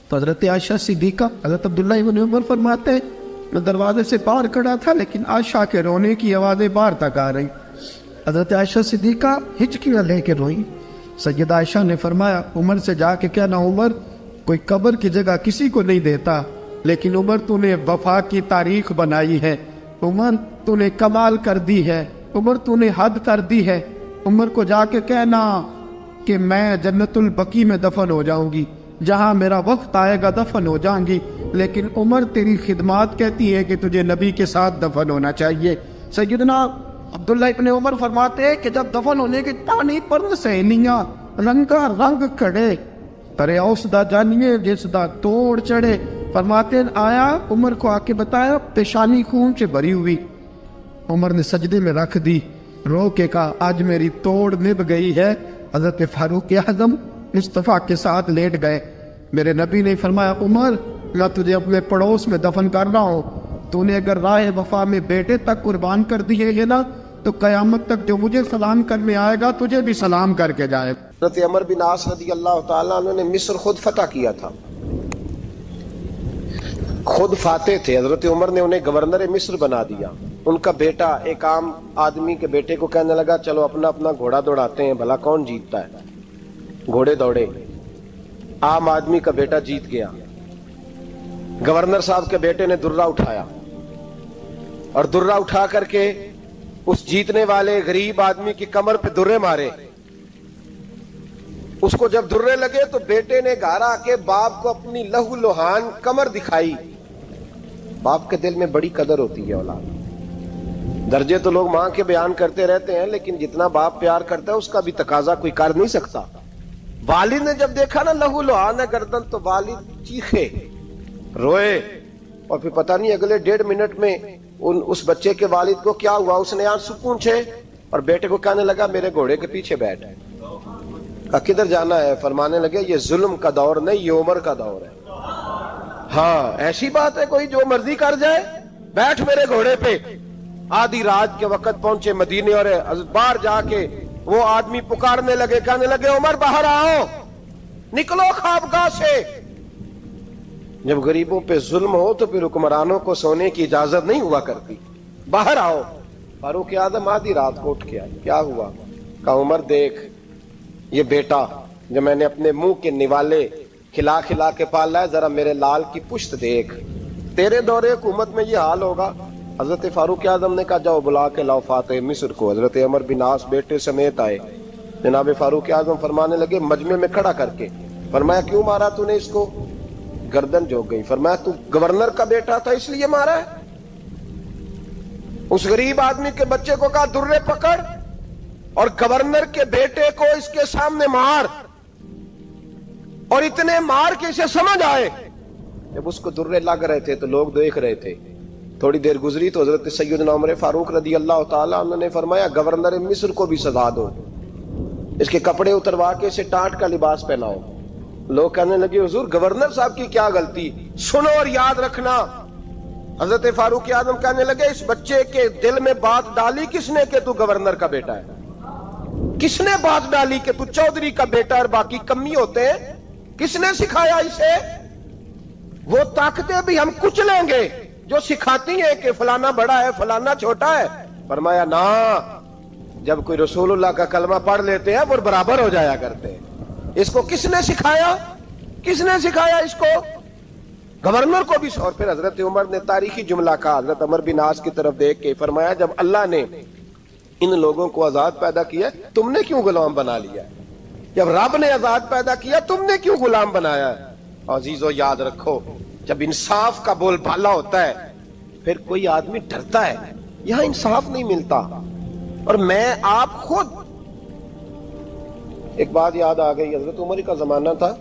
تو حضرت عائشہ صدیقہ, حضرت عبداللہ ابن عمر فرماتے ہیں میں دروازے سے باہر کھڑا تھا لیکن عائشہ کے رونے کی آوازیں باہر تک آ رہی. حضرت عائشہ صدیقہ ہچکیاں لے کے روئیں. سیدہ عائشہ نے فرمایا عمر سے جا کے کہنا عمر کوئی قبر کی جگہ کسی کو نہیں دیتا, لیکن عمر تو نے وفا کی تاریخ بنائی ہے, عمر تو نے کمال کر دی ہے, عمر تو نے حد کر دی ہے. عمر کو جا کے کہنا کہ میں جنت البقیع میں دفن ہو جاؤں گی, جہاں میرا وقت آئے گا دفن ہو جاؤں گی, لیکن عمر تیری خدمات کہتی ہے کہ تجھے نبی کے ساتھ دفن ہونا چاہیے. سیدنا عبداللہ ابن عمر فرماتے ہیں کہ جب دفن ہونے کی تانی پر سہیلیاں رنگا رنگ کھڑے, ترے اوس دا جانیے جس دا توڑ چڑھے. فرماتے ہیں آیا عمر کو آ کے بتایا پیشانی خون سے بھری ہوئی. عمر نے سجدے میں رکھ دی, رو کے کہا آج میری توڑ نبھ گئی ہے. حضرت فاروق اعظم مصطفیٰ کے ساتھ لیٹ گئے. میرے نبی نے فرمایا عمر میں تجھے اپنے پڑوس میں دفن کر رہا ہوں, تو نے اگر راہ وفا میں بیٹے تک قربان کر دیے ہیں نا تو قیامت تک جو مجھے سلام کرنے آئے گا تجھے بھی سلام کر کے جائے. حضرت عمر بن عاص رضی اللہ تعالیٰ عنہ نے مصر خود فتح کیا تھا, خود فاتح تھے. حضرت عمر نے انہیں گورنر مصر بنا دیا. ان کا بیٹا ایک عام آدمی کے بیٹے کو کہنے لگا چلو اپنا اپنا گھوڑا دوڑاتے ہیں, بھلا کون جیتتا ہے. گھوڑے دوڑے, عام آدمی کا بیٹا جیت گیا. گورنر صاحب کے بیٹے نے درہ اٹھایا اور درہ اٹھا کر کے اس جیتنے والے غریب آدمی کی کمر پہ درے مارے. اس کو جب درے لگے تو بیٹے نے گھر آ کے باپ کو اپنی لہو لوہان کمر دکھائی. باپ کے دل میں بڑی قدر ہوتی ہے اولاد. درجے تو لوگ ماں کے بیان کرتے رہتے ہیں, لیکن جتنا باپ پیار کرتا ہے اس کا بھی تقاضا کوئی کر نہیں سکتا. والد نے جب دیکھا نا لہو لوہان ہے گردن, تو والد چیخے, روئے, اور پھر پتہ نہیں اگلے 1.5 منٹ میں اس بچے کے والد کو کیا ہوا, اس نے آنسو پونچھے اور بیٹے کو کہنے لگا میرے گھوڑے کے پیچھے بیٹھ. کہا کدھر جانا ہے؟ فرمانے لگے یہ ظلم کا دور نہیں, یہ عمر کا دور ہے. ہاں ایسی بات ہے کوئی جو مرضی کر جائے, بیٹھ میرے گھوڑے پہ. آدھی رات کے وقت پہنچے مدینے اور باہر جا کے وہ آدمی پکارنے لگے, کہنے لگے عمر باہر آؤ, نکلو خوابگاہ سے. جب غریبوں پہ ظلم ہو تو پھر حکمرانوں کو سونے کی اجازت نہیں ہوا کرتی. باہر آؤ. فاروق اعظم آدھی رات کو اٹھ کے آئے. کیا ہوا؟ کہا عمر دیکھ, یہ بیٹا جو میں نے اپنے منہ کے نوالے کھلا کھلا کے پالا ہے, ذرا میرے لال کی پشت دیکھ, تیرے دور حکومت میں یہ حال ہوگا. حضرت فاروق اعظم نے کہا جاؤ بلا کے لاؤ فاتح مصر کو. حضرت عمر بن عاص بیٹے سمیت آئے. جناب فاروق اعظم فرمانے لگے مجمع میں کھڑا کر کے فرمایا کیوں مارا تو نے اس کو؟ گردن جھک گئی. فرمایا تو گورنر کا بیٹا تھا اس لیے مارا ہے؟ اس غریب آدمی کے بچے کو کہا درے پکڑ اور گورنر کے بیٹے کو اس کے سامنے مار, اور اتنے مار کے اسے سمجھ آئے. جب اس کو درے لگ رہے تھے تو لوگ دیکھ رہے تھے. تھوڑی دیر گزری تو حضرت سیدنا عمر فاروق رضی اللہ تعالی عنہ نے فرمایا گورنر مصر کو بھی سزا دو, اس کے کپڑے اتروا کے اسے ٹاٹ کا لباس پہناؤ. لوگ کہنے لگے حضور گورنر صاحب کی کیا غلطی؟ سنو اور یاد رکھنا. حضرت فاروق اعظم کہنے لگے اس بچے کے دل میں بات ڈالی کس نے کہ تو گورنر کا بیٹا ہے؟ کس نے بات ڈالی کہ تو چودھری کا بیٹا اور باقی کمی ہوتے ہیں؟ کس نے سکھایا اسے؟ وہ طاقتیں بھی ہم کچھ لیں گے جو سکھاتی ہیں کہ فلانا بڑا ہے فلانا چھوٹا ہے. فرمایا نا, جب کوئی رسول اللہ کا کلمہ پڑھ لیتے ہیں وہ برابر ہو جایا کرتے ہیں. اس کو کس نے سکھایا؟ کس نے سکھایا اس کو؟ گورنر کو بھی. اور پھر حضرت عمر نے تاریخی جملہ کہا, حضرت عمر بن عاص کی طرف دیکھ کے فرمایا جب اللہ نے ان لوگوں کو آزاد پیدا کیا تم نے کیوں غلام بنا لیا؟ جب رب نے آزاد پیدا کیا تم نے کیوں غلام بنایا؟ عزیزو یاد رکھو, جب انصاف کا بول بالا ہوتا ہے پھر کوئی آدمی ڈرتا ہے. یہاں انصاف نہیں ملتا. اور میں آپ خود, ایک بات یاد آ گئی, حضرت عمر کا زمانہ تھا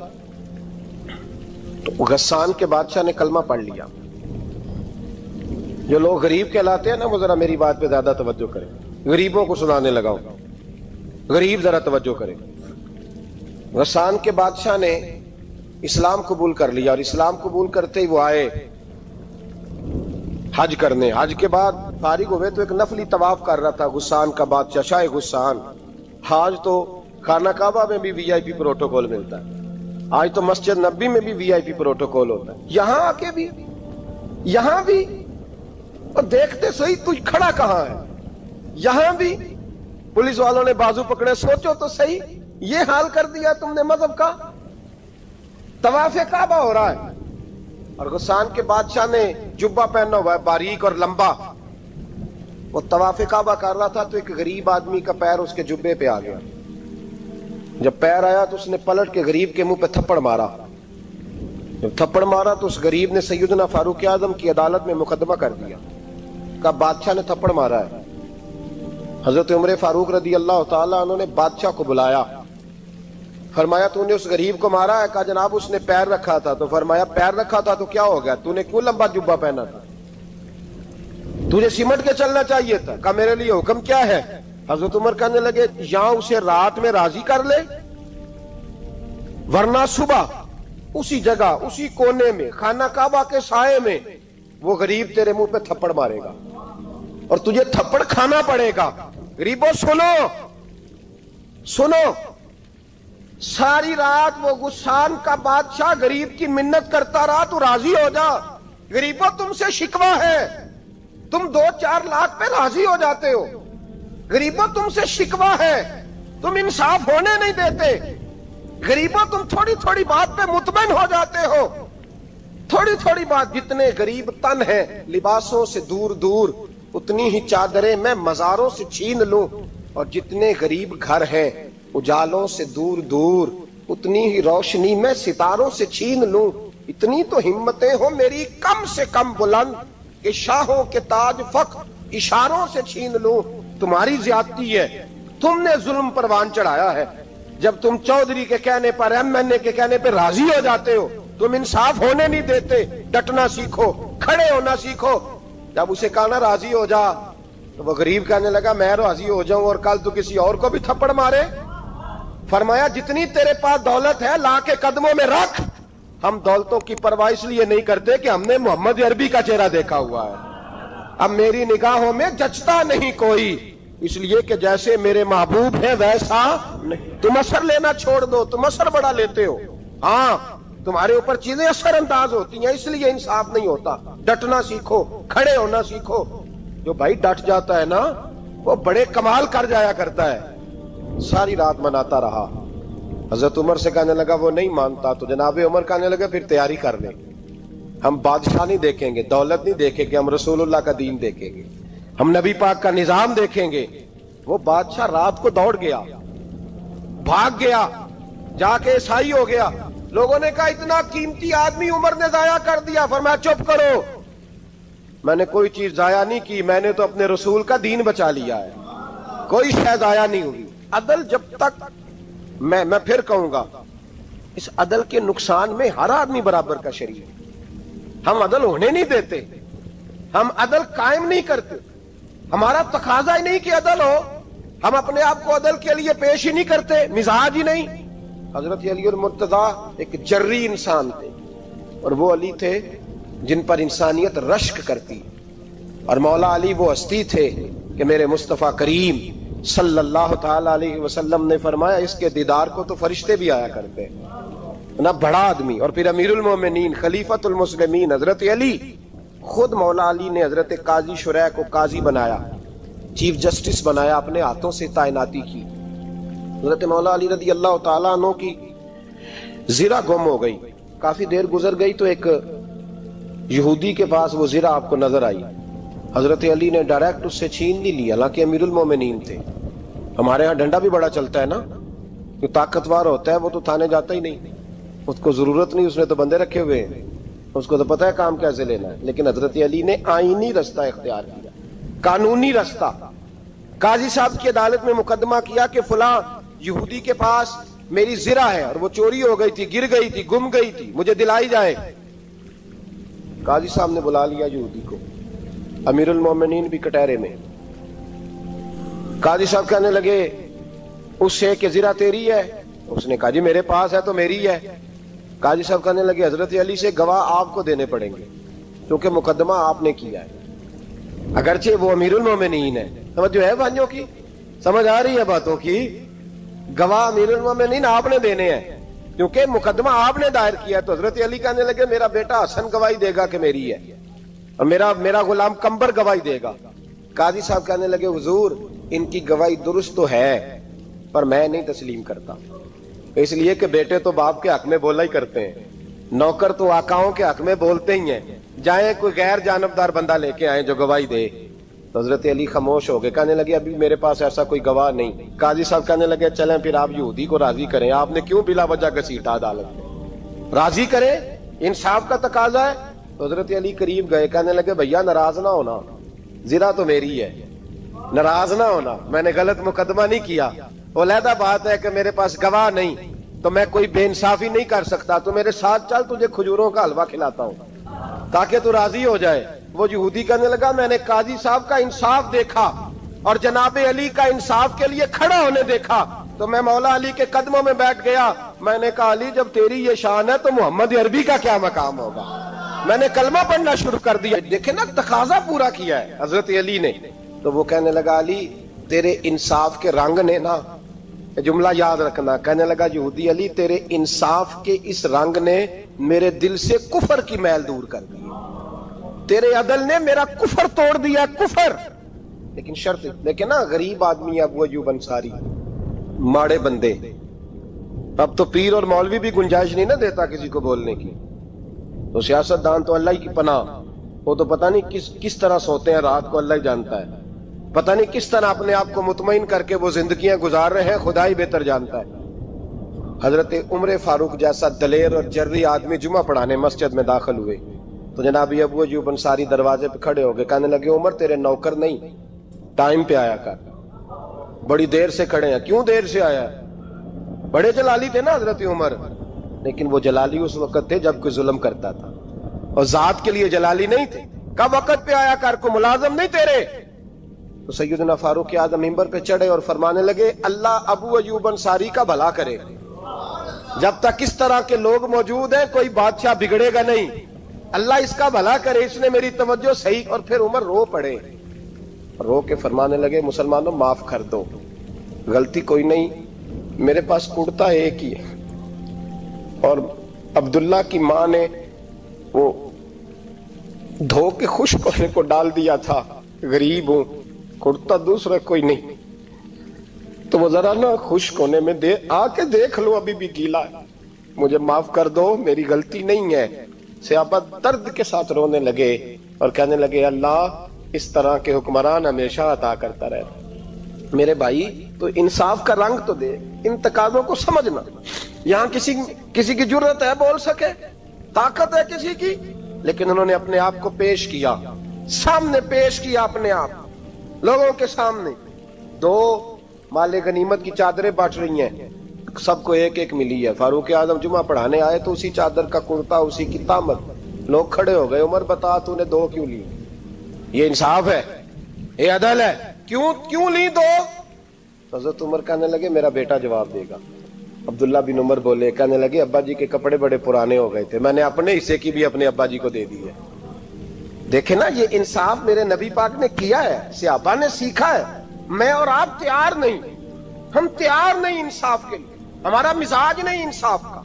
تو غسان کے بادشاہ نے کلمہ پڑھ لیا. جو لوگ غریب کہلاتے ہیں نا وہ ذرا میری بات پہ زیادہ توجہ کریں. غریبوں کو سنانے لگا ہوں, غریب ذرا توجہ کریں. غسان کے بادشاہ نے اسلام قبول کر لیا, اور اسلام قبول کرتے ہی وہ آئے حج کرنے. حج کے بعد فارغ ہوئے تو ایک نفلی طواف کر رہا تھا غسان کا بادشاہ, شاہ غسان. حج تو خانہ کعبہ میں بھی وی آئی پی پروٹوکول ملتا ہے, آج تو مسجد نبی میں بھی وی آئی پی پروٹوکول ہوتا ہے, یہاں آ کے بھی, یہاں بھی. اور دیکھتے صحیح تو کھڑا کہاں ہے؟ یہاں بھی پولیس والوں نے بازو پکڑے. سوچو تو صحیح, یہ حال کر دیا تم نے مذہب کا. طواف کعبہ ہو رہا ہے اور غسان کے بادشاہ نے جبہ پہنا ہوا ہے باریک اور لمبا. وہ طواف کعبہ کر رہا تھا تو ایک غریب آدمی کا پیر اس کے جبے پہ آ گیا. جب پیر آیا تو اس نے پلٹ کے غریب کے منہ پہ تھپڑ مارا. جب تھپڑ مارا تو اس غریب نے سیدنا فاروق اعظم کی عدالت میں مقدمہ کر دیا, کہا بادشاہ نے تھپڑ مارا ہے. حضرت عمر فاروق رضی اللہ تعالیٰ عنہ نے بادشاہ کو بلایا. فرمایا تو نے اس غریب کو مارا ہے؟ کہا جناب اس نے پیر رکھا تھا. تو فرمایا پیر رکھا تھا تو کیا ہو گیا؟ تو نے کیوں لمبا جبہ پہنا تھا؟ تجھے سمٹ کے چلنا چاہیے تھا. کہا میرے لیے حکم کیا ہے؟ حضرت عمر کہنے لگے یہاں اسے رات میں راضی کر لے, ورنہ صبح اسی جگہ اسی کونے میں خانہ کعبہ کے سائے میں وہ غریب تیرے منہ پہ تھپڑ مارے گا اور تجھے تھپڑ کھانا پڑے گا. غریبوں سنو سنو, ساری رات وہ غسان کا بادشاہ غریب کی منت کرتا رہا تو راضی ہو جا. غریبوں تم سے شکوہ ہے, تم 2-4 لاکھ پہ راضی ہو جاتے ہو. غریبوں تم سے شکوہ ہے, تم انصاف ہونے نہیں دیتے. غریبوں تم تھوڑی تھوڑی بات پہ مطمئن ہو جاتے ہو. تھوڑی تھوڑی بات, جتنے غریب تن ہیں لباسوں سے دور دور اتنی ہی چادریں میں مزاروں سے چھین لوں, اور جتنے غریب گھر ہیں اجالوں سے دور دور اتنی ہی روشنی میں ستاروں سے چھین لوں. اتنی تو ہمتیں ہو میری کم سے کم بلند کہ شاہوں کے تاج فخر اشاروں سے چھین لوں. تمہاری زیادتی ہے, تم نے ظلم پروان چڑھایا ہے. جب تم چودھری کے کہنے پر ایم این اے کے کہنے پہ راضی ہو جاتے ہو, تم انصاف ہونے نہیں دیتے. ڈٹنا سیکھو, کھڑے ہونا سیکھو. جب اسے کہا نا راضی ہو جا تو وہ غریب کہنے لگا میں راضی ہو جاؤں اور کل تو کسی اور کو بھی تھپڑ مارے. فرمایا جتنی تیرے پاس دولت ہے لا کے قدموں میں رکھ. ہم دولتوں کی پرواہ اس لیے نہیں کرتے کہ ہم نے محمد عربی کا چہرہ دیکھا ہوا ہے. اب میری نگاہوں میں جچتا نہیں کوئی, اس لیے کہ جیسے میرے محبوب ہیں ویسا نہیں. تم اثر لینا چھوڑ دو, تم اثر بڑا لیتے ہو. ہاں تمہارے اوپر چیزیں اثر انداز ہوتی ہیں, اس لیے انصاف نہیں ہوتا. ڈٹنا سیکھو, کھڑے ہونا سیکھو. جو بھائی ڈٹ جاتا ہے نا وہ بڑے کمال کر جایا کرتا ہے. ساری رات مناتا رہا. حضرت عمر سے کہنے لگا وہ نہیں مانتا. تو جناب عمر کہنے لگا پھر تیاری کر لیں, ہم بادشاہ نہیں دیکھیں گے, دولت نہیں دیکھیں گے, ہم رسول اللہ کا دین دیکھیں گے, ہم نبی پاک کا نظام دیکھیں گے. وہ بادشاہ رات کو دوڑ گیا, بھاگ گیا, جا کے عیسائی ہو گیا. لوگوں نے کہا اتنا قیمتی آدمی عمر نے ضائع کر دیا. فرمایا چپ کرو, میں نے کوئی چیز ضائع نہیں کی, میں نے تو اپنے رسول کا دین بچا لیا ہے, کوئی شے ضائع نہیں ہوئی. عدل جب تک میں پھر کہوں گا, اس عدل کے نقصان میں ہر آدمی برابر کا شریک ہے. ہم عدل ہونے نہیں دیتے, ہم عدل قائم نہیں کرتے, ہمارا تقاضا ہی نہیں کہ عدل ہو, ہم اپنے آپ کو عدل کے لیے پیش ہی نہیں کرتے, مزاج ہی نہیں. حضرت علی المرتضیٰ ایک جری انسان تھے, اور وہ علی تھے جن پر انسانیت رشک کرتی, اور مولا علی وہ ہستی تھے کہ میرے مصطفیٰ کریم صلی اللہ تعالی علیہ وسلم نے فرمایا اس کے دیدار کو تو فرشتے بھی آیا کرتے نہ. بڑا آدمی, اور پھر امیر المومنین خلیفۃ المسلمین حضرت علی, خود مولا علی نے حضرت قاضی شریح کو قاضی بنایا, چیف جسٹس بنایا, اپنے ہاتھوں سے تعیناتی کی. حضرت مولا علی رضی اللہ تعالیٰ عنہ کی زرہ گم ہو گئی, کافی دیر گزر گئی تو ایک یہودی کے پاس وہ زرہ آپ کو نظر آئی. حضرت علی نے ڈائریکٹ اس سے چھین نہیں لیا, حالانکہ امیر المومنین تھے. ہمارے ہاں ڈنڈا بھی بڑا چلتا ہے نا, جو طاقتور ہوتا ہے وہ تو تھانے جاتا ہی نہیں, اس کو ضرورت نہیں, اس نے تو بندے رکھے ہوئے ہیں, اس کو تو پتہ ہے کام کیسے لینا ہے. لیکن حضرت علی نے آئینی رستہ اختیار کیا, قانونی رستہ. قاضی صاحب کی عدالت میں مقدمہ کیا کہ فلاں یہودی کے پاس میری زرہ ہے اور وہ چوری ہو گئی تھی, گر گئی تھی, گم گئی تھی, مجھے دلائی جائے. قاضی صاحب نے بلا لیا یہودی کو, امیر المومنین بھی کٹہرے میں. قاضی صاحب کہنے لگے اس سے کہ زرہ تیری ہے؟ اس نے کہا جی میرے پاس ہے تو میری ہے. قاضی صاحب کہنے لگے حضرت علی سے گواہ آپ کو دینے پڑیں گے کیونکہ مقدمہ آپ نے کیا ہے, اگرچہ وہ امیر المومنین ہے. سمجھ جو ہے بھائیوں کی, سمجھ آ رہی ہے باتوں کی؟ گواہ امیر المومنین آپ نے دینے ہیں کیونکہ مقدمہ آپ نے دائر کیا. تو حضرت علی کہنے لگے میرا بیٹا حسن گواہی دے گا کہ میری ہے, اور میرا غلام کمبر گواہی دے گا. قاضی صاحب کہنے لگے حضور ان کی گواہی درست تو ہے پر میں نہیں تسلیم کرتا, اس لیے کہ بیٹے تو باپ کے حق میں بولا ہی کرتے ہیں, نوکر تو آقاؤں کے حق میں بولتے ہی ہیں, جائیں کوئی غیر جانبدار بندہ لے کے آئیں جو گواہی دے. تو حضرت علی خاموش ہو گئے, کہنے لگے ابھی میرے پاس ایسا کوئی گواہ نہیں. قاضی صاحب کہنے لگے چلیں پھر آپ یہودی کو راضی کریں, آپ نے کیوں بلا وجہ گھسیٹا عدالت میں, راضی کریں, انصاف کا تقاضا ہے. تو حضرت علی قریب گئے, کہنے لگے بھیا ناراض نہ ہونا, زرہ تو میری ہے, ناراض نہ ہونا, میں نے غلط مقدمہ نہیں کیا. علیحدہ بات ہے کہ میرے پاس گواہ نہیں تو میں کوئی بے انصافی نہیں کر سکتا, تو میرے ساتھ چل تجھے کھجوروں کا حلوہ کھلاتا ہوں تاکہ تو راضی ہو جائے. وہ یہودی کہنے لگا میں نے قاضی صاحب کا انصاف دیکھا اور جناب علی کا انصاف کے لیے کھڑا ہونے دیکھا تو میں مولا علی کے قدموں میں بیٹھ گیا. میں نے کہا علی جب تیری یہ شان ہے تو محمد عربی کا کیا مقام ہوگا. میں نے کلمہ پڑھنا شروع کر دیا. دیکھیں نا تقاضا پورا کیا ہے حضرت علی نے. تو وہ کہنے لگا علی تیرے انصاف کے رنگ نے نا, جملہ یاد رکھنا, کہنے لگا یہودی علی تیرے انصاف کے اس رنگ نے میرے دل سے کفر کی میل دور کر دی, تیرے عدل نے میرا کفر توڑ دیا, کفر. لیکن شرط دیکھیں نا, غریب آدمی ابو ایوب انصاری, ماڑے بندے, اب تو پیر اور مولوی بھی گنجائش نہیں نہ دیتا کسی کو بولنے کی, تو سیاست دان تو اللہ ہی کی پناہ, وہ تو پتہ نہیں کس طرح سوتے ہیں رات کو, اللہ ہی جانتا ہے, پتہ نہیں کس طرح اپنے آپ کو مطمئن کر کے وہ زندگیاں گزار رہے ہیں, خدا ہی بہتر جانتا ہے. حضرت عمر فاروق جیسا دلیر اور جرری آدمی جمعہ پڑھانے مسجد میں داخل ہوئے تو جناب ابو ایوب انصاری دروازے پہ کھڑے ہو گئے, کہنے لگے عمر تیرے نوکر نہیں, ٹائم پہ آیا کر, بڑی دیر سے کھڑے ہیں. کیوں دیر سے آیا؟ بڑے جلالی تھے نا حضرت عمر, لیکن وہ جلالی اس وقت تھے جب کوئی ظلم کرتا تھا, اور ذات کے لیے جلالی نہیں تھے. کب وقت پہ آیا کر, کو ملازم نہیں تیرے. تو سیدنا فاروق اعظم منبر پہ چڑھے اور فرمانے لگے اللہ ابو ایوب انصاری کا بھلا کرے, جب تک اس طرح کے لوگ موجود ہیں کوئی بادشاہ بگڑے گا نہیں, اللہ اس کا بھلا کرے, اس نے میری توجہ صحیح. اور پھر عمر رو پڑے, رو کے فرمانے لگے مسلمانوں معاف کر دو, غلطی کوئی نہیں, میرے پاس کرتا ایک ہی ہے, اور عبداللہ کی ماں نے وہ دھو کے خشک ہونے کو ڈال دیا تھا, غریب ہوں, کرتا دوسرا کوئی نہیں, تو وہ ذرا نا خشک ہونے میں آ کے دیکھ لو ابھی بھی گیلا ہے, مجھے معاف کر دو, میری غلطی نہیں ہے. صحابہ درد کے ساتھ رونے لگے اور کہنے لگے اللہ اس طرح کے حکمران ہمیشہ عطا کرتا رہے. میرے بھائی تو انصاف کا رنگ تو دے, ان تقاضوں کو سمجھنا. یہاں کسی کی جرت ہے بول سکے؟ طاقت ہے کسی کی؟ لیکن انہوں نے اپنے آپ کو پیش کیا، سامنے پیش کیا اپنے آپ لوگوں کے سامنے۔ 2 مال غنیمت کی چادریں بانٹ رہی ہیں، سب کو ایک ایک ملی ہے۔ فاروق اعظم جمعہ پڑھانے آئے تو اسی چادر کا کرتا، اسی کی تامت، لوگ کھڑے ہو گئے، عمر بتا تو نے 2 کیوں لی؟ یہ انصاف ہے؟ یہ عدل ہے؟ کیوں لی 2؟ حضرت عمر کہنے لگے میرا بیٹا جواب دے گا۔ عبداللہ بن عمر بولے، کہنے لگے ابا جی کے کپڑے بڑے پرانے ہو گئے تھے، میں نے اپنے حصے کی بھی اپنے ابا جی کو دے دی ہے۔ دیکھیں نا، یہ انصاف میرے نبی پاک نے کیا ہے، صحابہ نے سیکھا ہے۔ میں اور آپ تیار نہیں، ہم تیار نہیں انصاف کے لیے، ہمارا مزاج نہیں انصاف کا،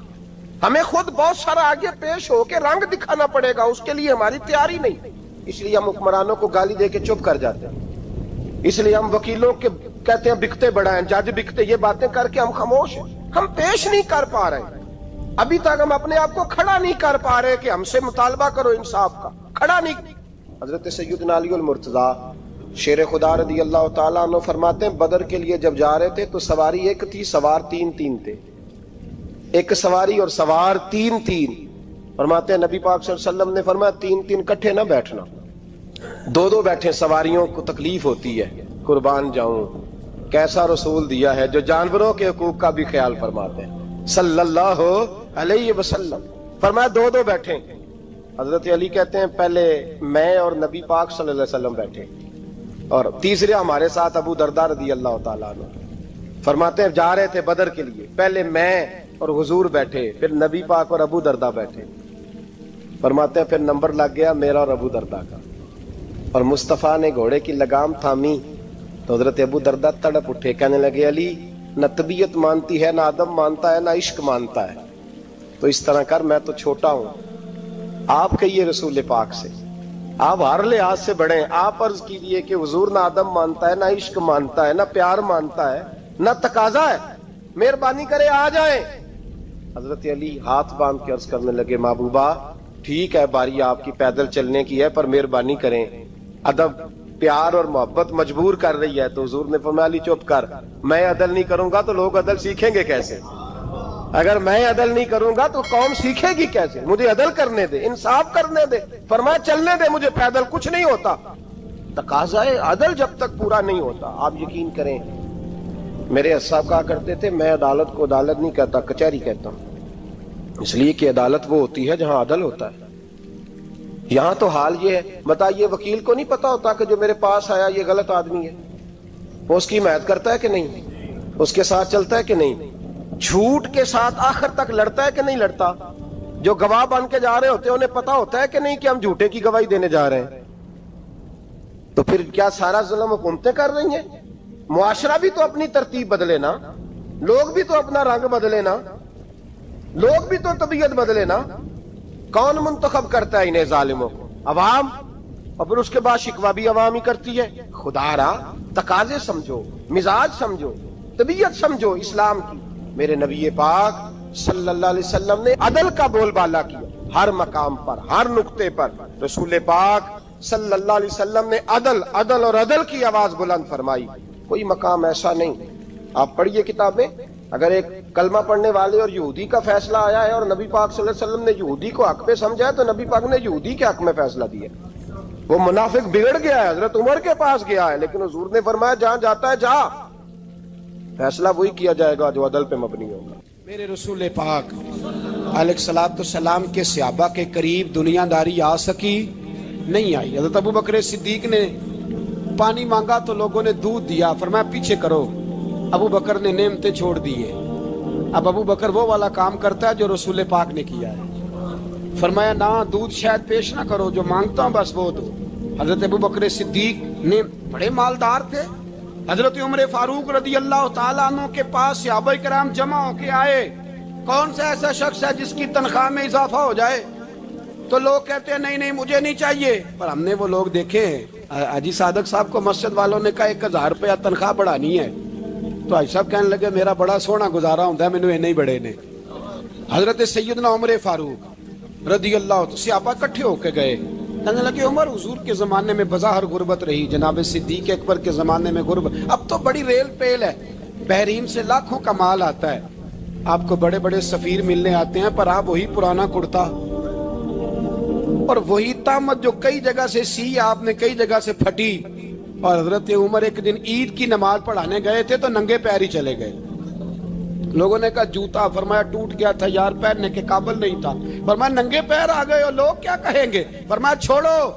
ہمیں خود بہت سارا آگے پیش ہو کے رنگ دکھانا پڑے گا، اس کے لیے ہماری تیاری نہیں۔ اس لیے ہم حکمرانوں کو گالی دے کے چپ کر جاتے ہیں، اس لیے ہم وکیلوں کے کہتے ہیں بکتے بڑھائیں، جج بکتے، یہ باتیں کر کے ہم خاموش ہیں، ہم پیش نہیں کر پا رہے۔ ابھی تک ہم اپنے آپ کو کھڑا نہیں کر پا رہے کہ ہم سے مطالبہ کرو انصاف کا، کھڑا نہیں۔ حضرت سیدنا علی المرتضیٰ شیر خدا رضی اللہ تعالیٰ عنہ فرماتے ہیں بدر کے لیے جب جا رہے تھے تو سواری ایک تھی، سوار 3 تھے، ایک سواری اور سوار 3 فرماتے ہیں نبی پاک صلی اللہ علیہ وسلم نے فرمایا 3 کٹھے نہ بیٹھنا، 2 بیٹھے، سواریوں کو تکلیف ہوتی ہے، قربان جاؤں کیسا رسول دیا ہے جو جانوروں کے حقوق کا بھی خیال فرماتے ہیں صلی اللہ علیہ وسلم۔ فرمایا 2 بیٹھے۔ حضرت علی کہتے ہیں پہلے میں اور نبی پاک صلی اللہ علیہ وسلم بیٹھے، اور تیسرے ہمارے ساتھ ابو درداء رضی اللہ تعالیٰ عنہ۔ فرماتے ہیں جا رہے تھے بدر کے لیے، پہلے میں اور حضور بیٹھے، پھر نبی پاک اور ابو درداء بیٹھے۔ فرماتے ہیں پھر نمبر لگ گیا میرا اور ابو درداء کا، اور مصطفیٰ نے گھوڑے کی لگام تھامی تو حضرت ابو درداء تڑپ اٹھے، کہنے لگے علی نہ طبیعت مانتی ہے، نہ ادب مانتا ہے، نہ عشق مانتا ہے، تو اس طرح کر، میں تو چھوٹا ہوں، آپ کہیے رسول پاک سے، آپ ہر لحاظ سے بڑے ہیں، آپ عرض کیجئے کہ حضور نہ ادب مانتا ہے، نہ عشق مانتا ہے، نہ پیار مانتا ہے، نہ تقاضا ہے، مہربانی کرے آ جائیں۔ حضرت علی ہاتھ باندھ کے عرض کرنے لگے محبوبہ ٹھیک ہے، باری آپ کی پیدل چلنے کی ہے، پر مہربانی کریں، ادب پیار اور محبت مجبور کر رہی ہے۔ تو حضور نے فرمایا علی چپ کر، میں عدل نہیں کروں گا تو لوگ عدل سیکھیں گے کیسے؟ اگر میں عدل نہیں کروں گا تو قوم سیکھے گی کیسے؟ مجھے عدل کرنے دے، انصاف کرنے دے۔ فرمایا چلنے دے مجھے، پیدل کچھ نہیں ہوتا، تقاضا عدل جب تک پورا نہیں ہوتا۔ آپ یقین کریں میرے اساتذہ کہا کرتے تھے میں عدالت کو عدالت نہیں کہتا، کچہری کہتا ہوں، اس لیے کہ عدالت وہ ہوتی ہے جہاں عدل ہوتا ہے۔ یہاں تو حال یہ ہے، بتائیے وکیل کو نہیں پتا ہوتا کہ جو میرے پاس آیا یہ غلط آدمی ہے، وہ اس کی حمایت کرتا ہے کہ نہیں، اس کے ساتھ چلتا ہے کہ نہیں، جھوٹ کے ساتھ آخر تک لڑتا ہے کہ نہیں لڑتا؟ جو گواہ بن کے جا رہے ہوتے ہیں انہیں پتا ہوتا ہے کہ نہیں کہ ہم جھوٹے کی گواہی دینے جا رہے ہیں؟ تو پھر کیا سارا ظلم حکومتیں کر رہی ہیں؟ معاشرہ بھی تو اپنی ترتیب بدلے نا، لوگ بھی تو اپنا رنگ بدلے نا، لوگ بھی تو طبیعت بدلے نا۔ کون منتخب کرتا ہے انہیں ظالموں کو؟ عوام، اور پھر اس کے بعد شکوہ بھی عوام ہی کرتی ہے۔ خدا را تقاضے سمجھو، مزاج سمجھو، طبیعت سمجھو اسلام کی۔ میرے نبی پاک صلی اللہ علیہ وسلم نے عدل کا بول بالا کیا، ہر مقام پر، ہر نقطے پر رسول پاک صلی اللہ علیہ وسلم نے عدل عدل اور عدل کی آواز بلند فرمائی۔ کوئی مقام ایسا نہیں، آپ پڑھیے کتابیں، اگر ایک کلمہ پڑھنے والے اور یہودی کا فیصلہ آیا ہے اور نبی پاک صلی اللہ علیہ وسلم نے یہودی کو حق پہ سمجھا ہے تو نبی پاک نے یہودی کے حق میں فیصلہ دیا۔ وہ منافق بگڑ گیا ہے، حضرت عمر کے پاس گیا ہے، لیکن حضور نے فرمایا جہاں جاتا ہے جا، فیصلہ وہی کیا جائے گا جو عدل پہ مبنی ہوگا۔ میرے رسول پاک علیہ الصلوۃ والسلام کے صحابہ کے قریب دنیا داری آ سکی نہیں آئی۔ حضرت ابو بکر صدیق نے پانی مانگا تو لوگوں نے دودھ دیا، فرمایا پیچھے کرو، ابو بکر نے نعمتیں چھوڑ دیے۔ اب ابو بکر وہ والا کام کرتا ہے جو رسول پاک نے کیا ہے، فرمایا نہ دودھ شاید پیش نہ کرو، جو مانگتا ہوں بس وہ دو۔ حضرت ابو بکر صدیق نے بڑے مالدار تھے، حضرت عمر فاروق رضی اللہ تعالیٰ عنہ کے پاس صحابہ کرام جمع ہو کے آئے، کون سا ایسا شخص ہے جس کی تنخواہ میں اضافہ ہو جائے؟ تو لوگ کہتے ہیں نہیں نہیں مجھے نہیں چاہیے، پر ہم نے وہ لوگ دیکھے ہیں، حاجی صادق صاحب کو مسجد والوں نے کہا 1000 روپیہ تنخواہ بڑھانی ہے، تو حاجی صاحب کہنے لگے میرا بڑا سونا گزارا ہوتا ہے، مینوں نہیں بڑے نے۔ حضرت سیدنا عمر فاروق رضی اللہ عنہ صحابہ اکٹھے ہو کے گئے، کہنے لگے عمر حضور کے زمانے میں بظاہر غربت رہی، جناب صدیق اکبر کے زمانے میں غربت، اب تو بڑی ریل پیل ہے، بحرین سے لاکھوں کا مال آتا ہے، آپ کو بڑے بڑے سفیر ملنے آتے ہیں پر آپ وہی پرانا کرتا اور وہی طامت جو کئی جگہ سے سی آپ نے کئی جگہ سے پھٹی. اور حضرت عمر ایک دن عید کی نماز پڑھانے گئے تھے تو ننگے پیر ہی چلے گئے. لوگوں نے کہا جوتا، فرمایا ٹوٹ گیا تھا یار، پہننے کے قابل نہیں تھا. فرمایا ننگے پیر آ گئے ہو، لوگ کیا کہیں گے؟ فرمایا چھوڑو،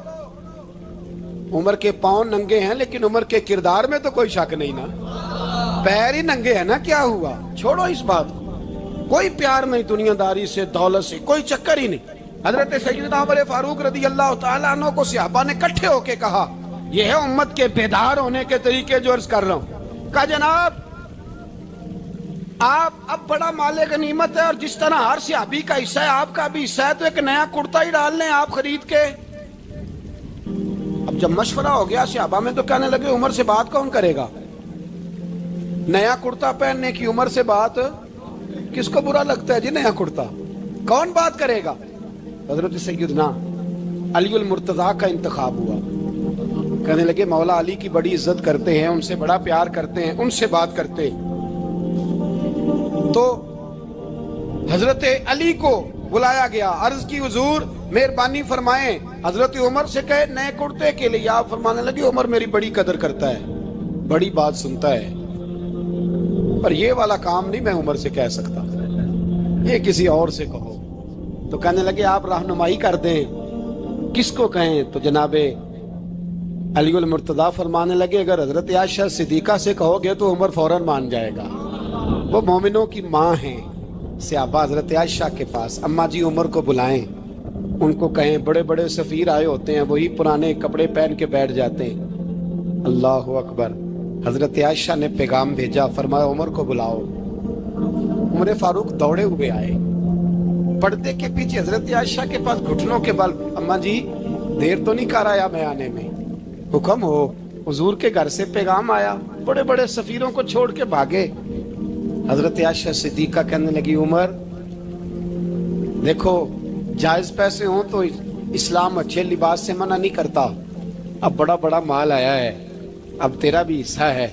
عمر کے پاؤں ننگے ہیں لیکن عمر کے کردار میں تو کوئی شک نہیں نا، پیر ہی ننگے ہیں نا، کیا ہوا؟ چھوڑو اس بات کو. کوئی پیار نہیں دنیا داری سے، دولت سے، کوئی چکر ہی نہیں. حضرت سیدنا عمر فاروق رضی اللہ تعالیٰ عنہ کو صحابہ نے کٹھے ہو کے کہا، یہ ہے امت کے بیدار ہونے کے طریقے جو عرض کر رہا ہوں. کہا جناب آپ اب بڑا مال غنیمت ہے اور جس طرح ہر صحابی کا حصہ ہے آپ کا بھی حصہ ہے، تو ایک نیا کرتا ہی ڈال لیں آپ خرید کے. اب جب مشورہ ہو گیا صحابہ میں تو کہنے لگے عمر سے بات کون کرے گا؟ نیا کرتا پہننے کی عمر سے بات کس کو برا لگتا ہے جی؟ نیا کرتا کون بات کرے گا؟ حضرت سیدنا علی المرتضیٰ کا انتخاب ہوا. کہنے لگے مولا علی کی بڑی عزت کرتے ہیں، ان سے بڑا پیار کرتے ہیں، ان سے بات کرتے. تو حضرت علی کو بلایا گیا، عرض کی حضور مہربانی فرمائیں حضرت عمر سے کہے نئے کرتے کے لیے. آپ فرمانے لگے عمر میری بڑی قدر کرتا ہے، بڑی بات سنتا ہے، پر یہ والا کام نہیں میں عمر سے کہہ سکتا، یہ کسی اور سے کہو. تو کہنے لگے آپ رہنمائی کر دیں کس کو کہیں. تو جناب علی المرتضیٰ فرمانے لگے اگر حضرت عائشہ صدیقہ سے کہو گے تو عمر فوراً مان جائے گا، وہ مومنوں کی ماں ہیں. صحابہ حضرت عائشہ کے پاس، اماں جی عمر کو بلائیں، ان کو کہیں بڑے بڑے سفیر آئے ہوتے ہیں وہی پرانے کپڑے پہن کے بیٹھ جاتے ہیں. اللہ اکبر. حضرت عائشہ نے پیغام بھیجا، فرمایا عمر کو بلاؤ. عمر فاروق دوڑے ہوئے آئے، پردے کے پیچھے حضرت عائشہ کے پاس گھٹنوں کے بل، اماں جی دیر تو نہیں کر آیا میں آنے میں؟ حکم ہو. حضور کے گھر سے پیغام آیا، بڑے بڑے سفیروں کو چھوڑ کے بھاگے. حضرت عائشہ صدیقہ کہنے لگی عمر دیکھو جائز پیسے ہوں تو اسلام اچھے لباس سے منع نہیں کرتا، اب بڑا بڑا مال آیا ہے، اب تیرا بھی حصہ ہے،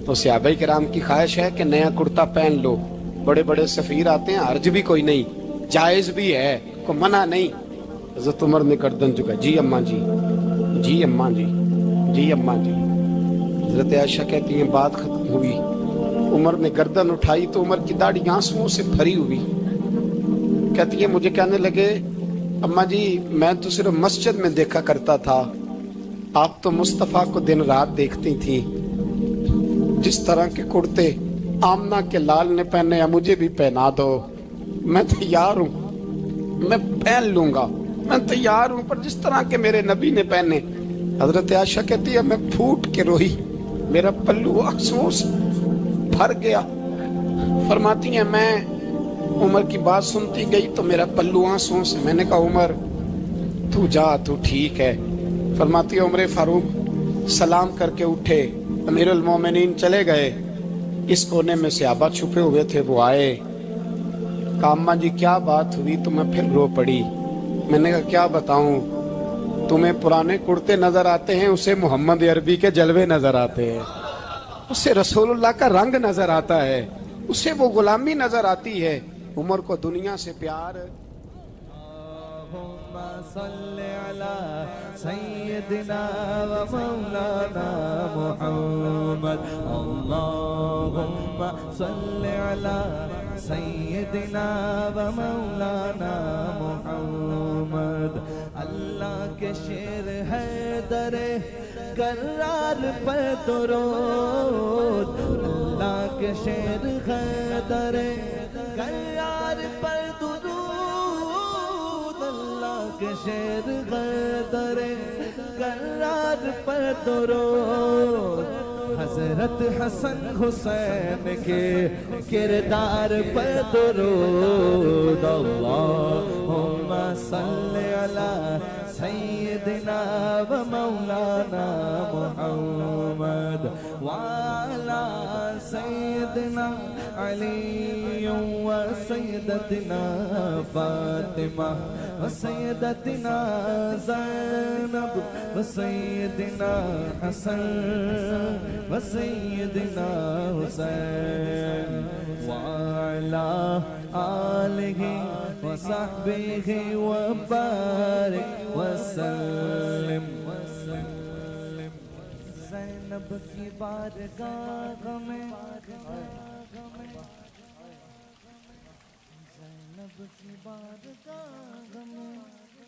تو صحابہ کرام کی خواہش ہے کہ نیا کرتا پہن لو. بڑے بڑے سفیر آتے ہیں، حرج بھی کوئی نہیں، جائز بھی ہے، کوئی منع نہیں. حضرت عمر نے گردن جھکا، جی اماں جی، جی اماں جی، جی اماں جی. حضرت عائشہ کہتی ہیں بات ختم ہوئی، عمر نے گردن اٹھائی تو عمر کی داڑھی آنسوؤں سے بھری ہوئی. کہتی ہے مجھے کہنے لگے اماں جی میں تو صرف مسجد میں دیکھا کرتا تھا، آپ تو مصطفیٰ کو دن رات دیکھتی تھی، جس طرح کے کرتے آمنہ کے لال نے پہنے مجھے بھی پہنا دو، میں تیار ہوں، میں پہن لوں گا، میں تیار ہوں، پر جس طرح کے میرے نبی نے پہنے. حضرت عائشہ کہتی ہے میں پھوٹ کے روئی، میرا پلو آنسوؤں سے بھر گیا. فرماتی ہیں میں عمر کی بات سنتی گئی تو میرا پلو آنسوؤں سے، میں نے کہا عمر تو جا، تو ٹھیک ہے. فرماتی ہے عمر فاروق سلام کر کے اٹھے، امیر المومنین چلے گئے. اس کونے میں صحابہ چھپے ہوئے تھے، وہ آئے. کہا اماں جی کیا بات ہوئی؟ تو میں پھر رو پڑی. میں نے کہا کیا بتاؤں، تمہیں پرانے کرتے نظر آتے ہیں، اسے محمد عربی کے جلوے نظر آتے ہیں، اسے رسول اللہ کا رنگ نظر آتا ہے، اسے وہ غلامی نظر آتی ہے. عمر کو دنیا سے پیار. اللہم صل علی سیدنا و مولانا محمد. اللہم صل علی سیدنا و مولانا محمد. اللہ کے شیر ہے در کرار پر درود، اللہ کے شیر ہے در کرار پر درود، اللہ کے شیر ہے در کرار پر درود. حضرت حسن حسین کے کردار پر درود. اللہم صل علی سیدنا و مولانا محمد وعلی سیدنا علی و سید وسيدتنا فاطمة وسيدتنا زينب وسيدنا حسن وسيدنا حسين وعلى آله وصحبه وبارك وسلم زینب کی بارگاہ میں زینب کی بارگاہ میں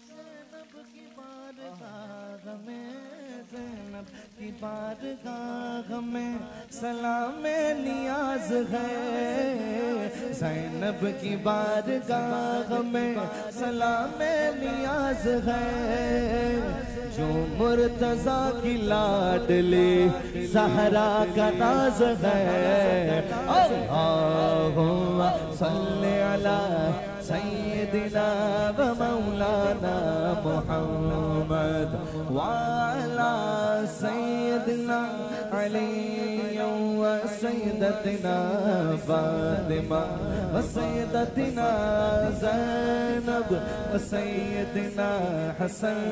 زینب کی بارگاہ میں زینب کی بارگاہ میں سلام نیاز ہے زینب کی بارگاہ میں سلام نیاز ہے جو مرتضیٰ کی لاڈلی زہرا کا ناز ہے اللہم صلی علی سیدنا و مولانا محمد وعلی سیدنا علی و سیدتنا فاطمہ و سیدتنا زینب و سیدنا حسن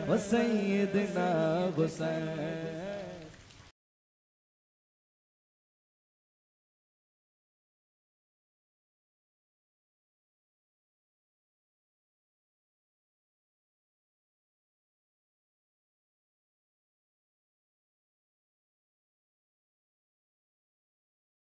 و سیدنا حسین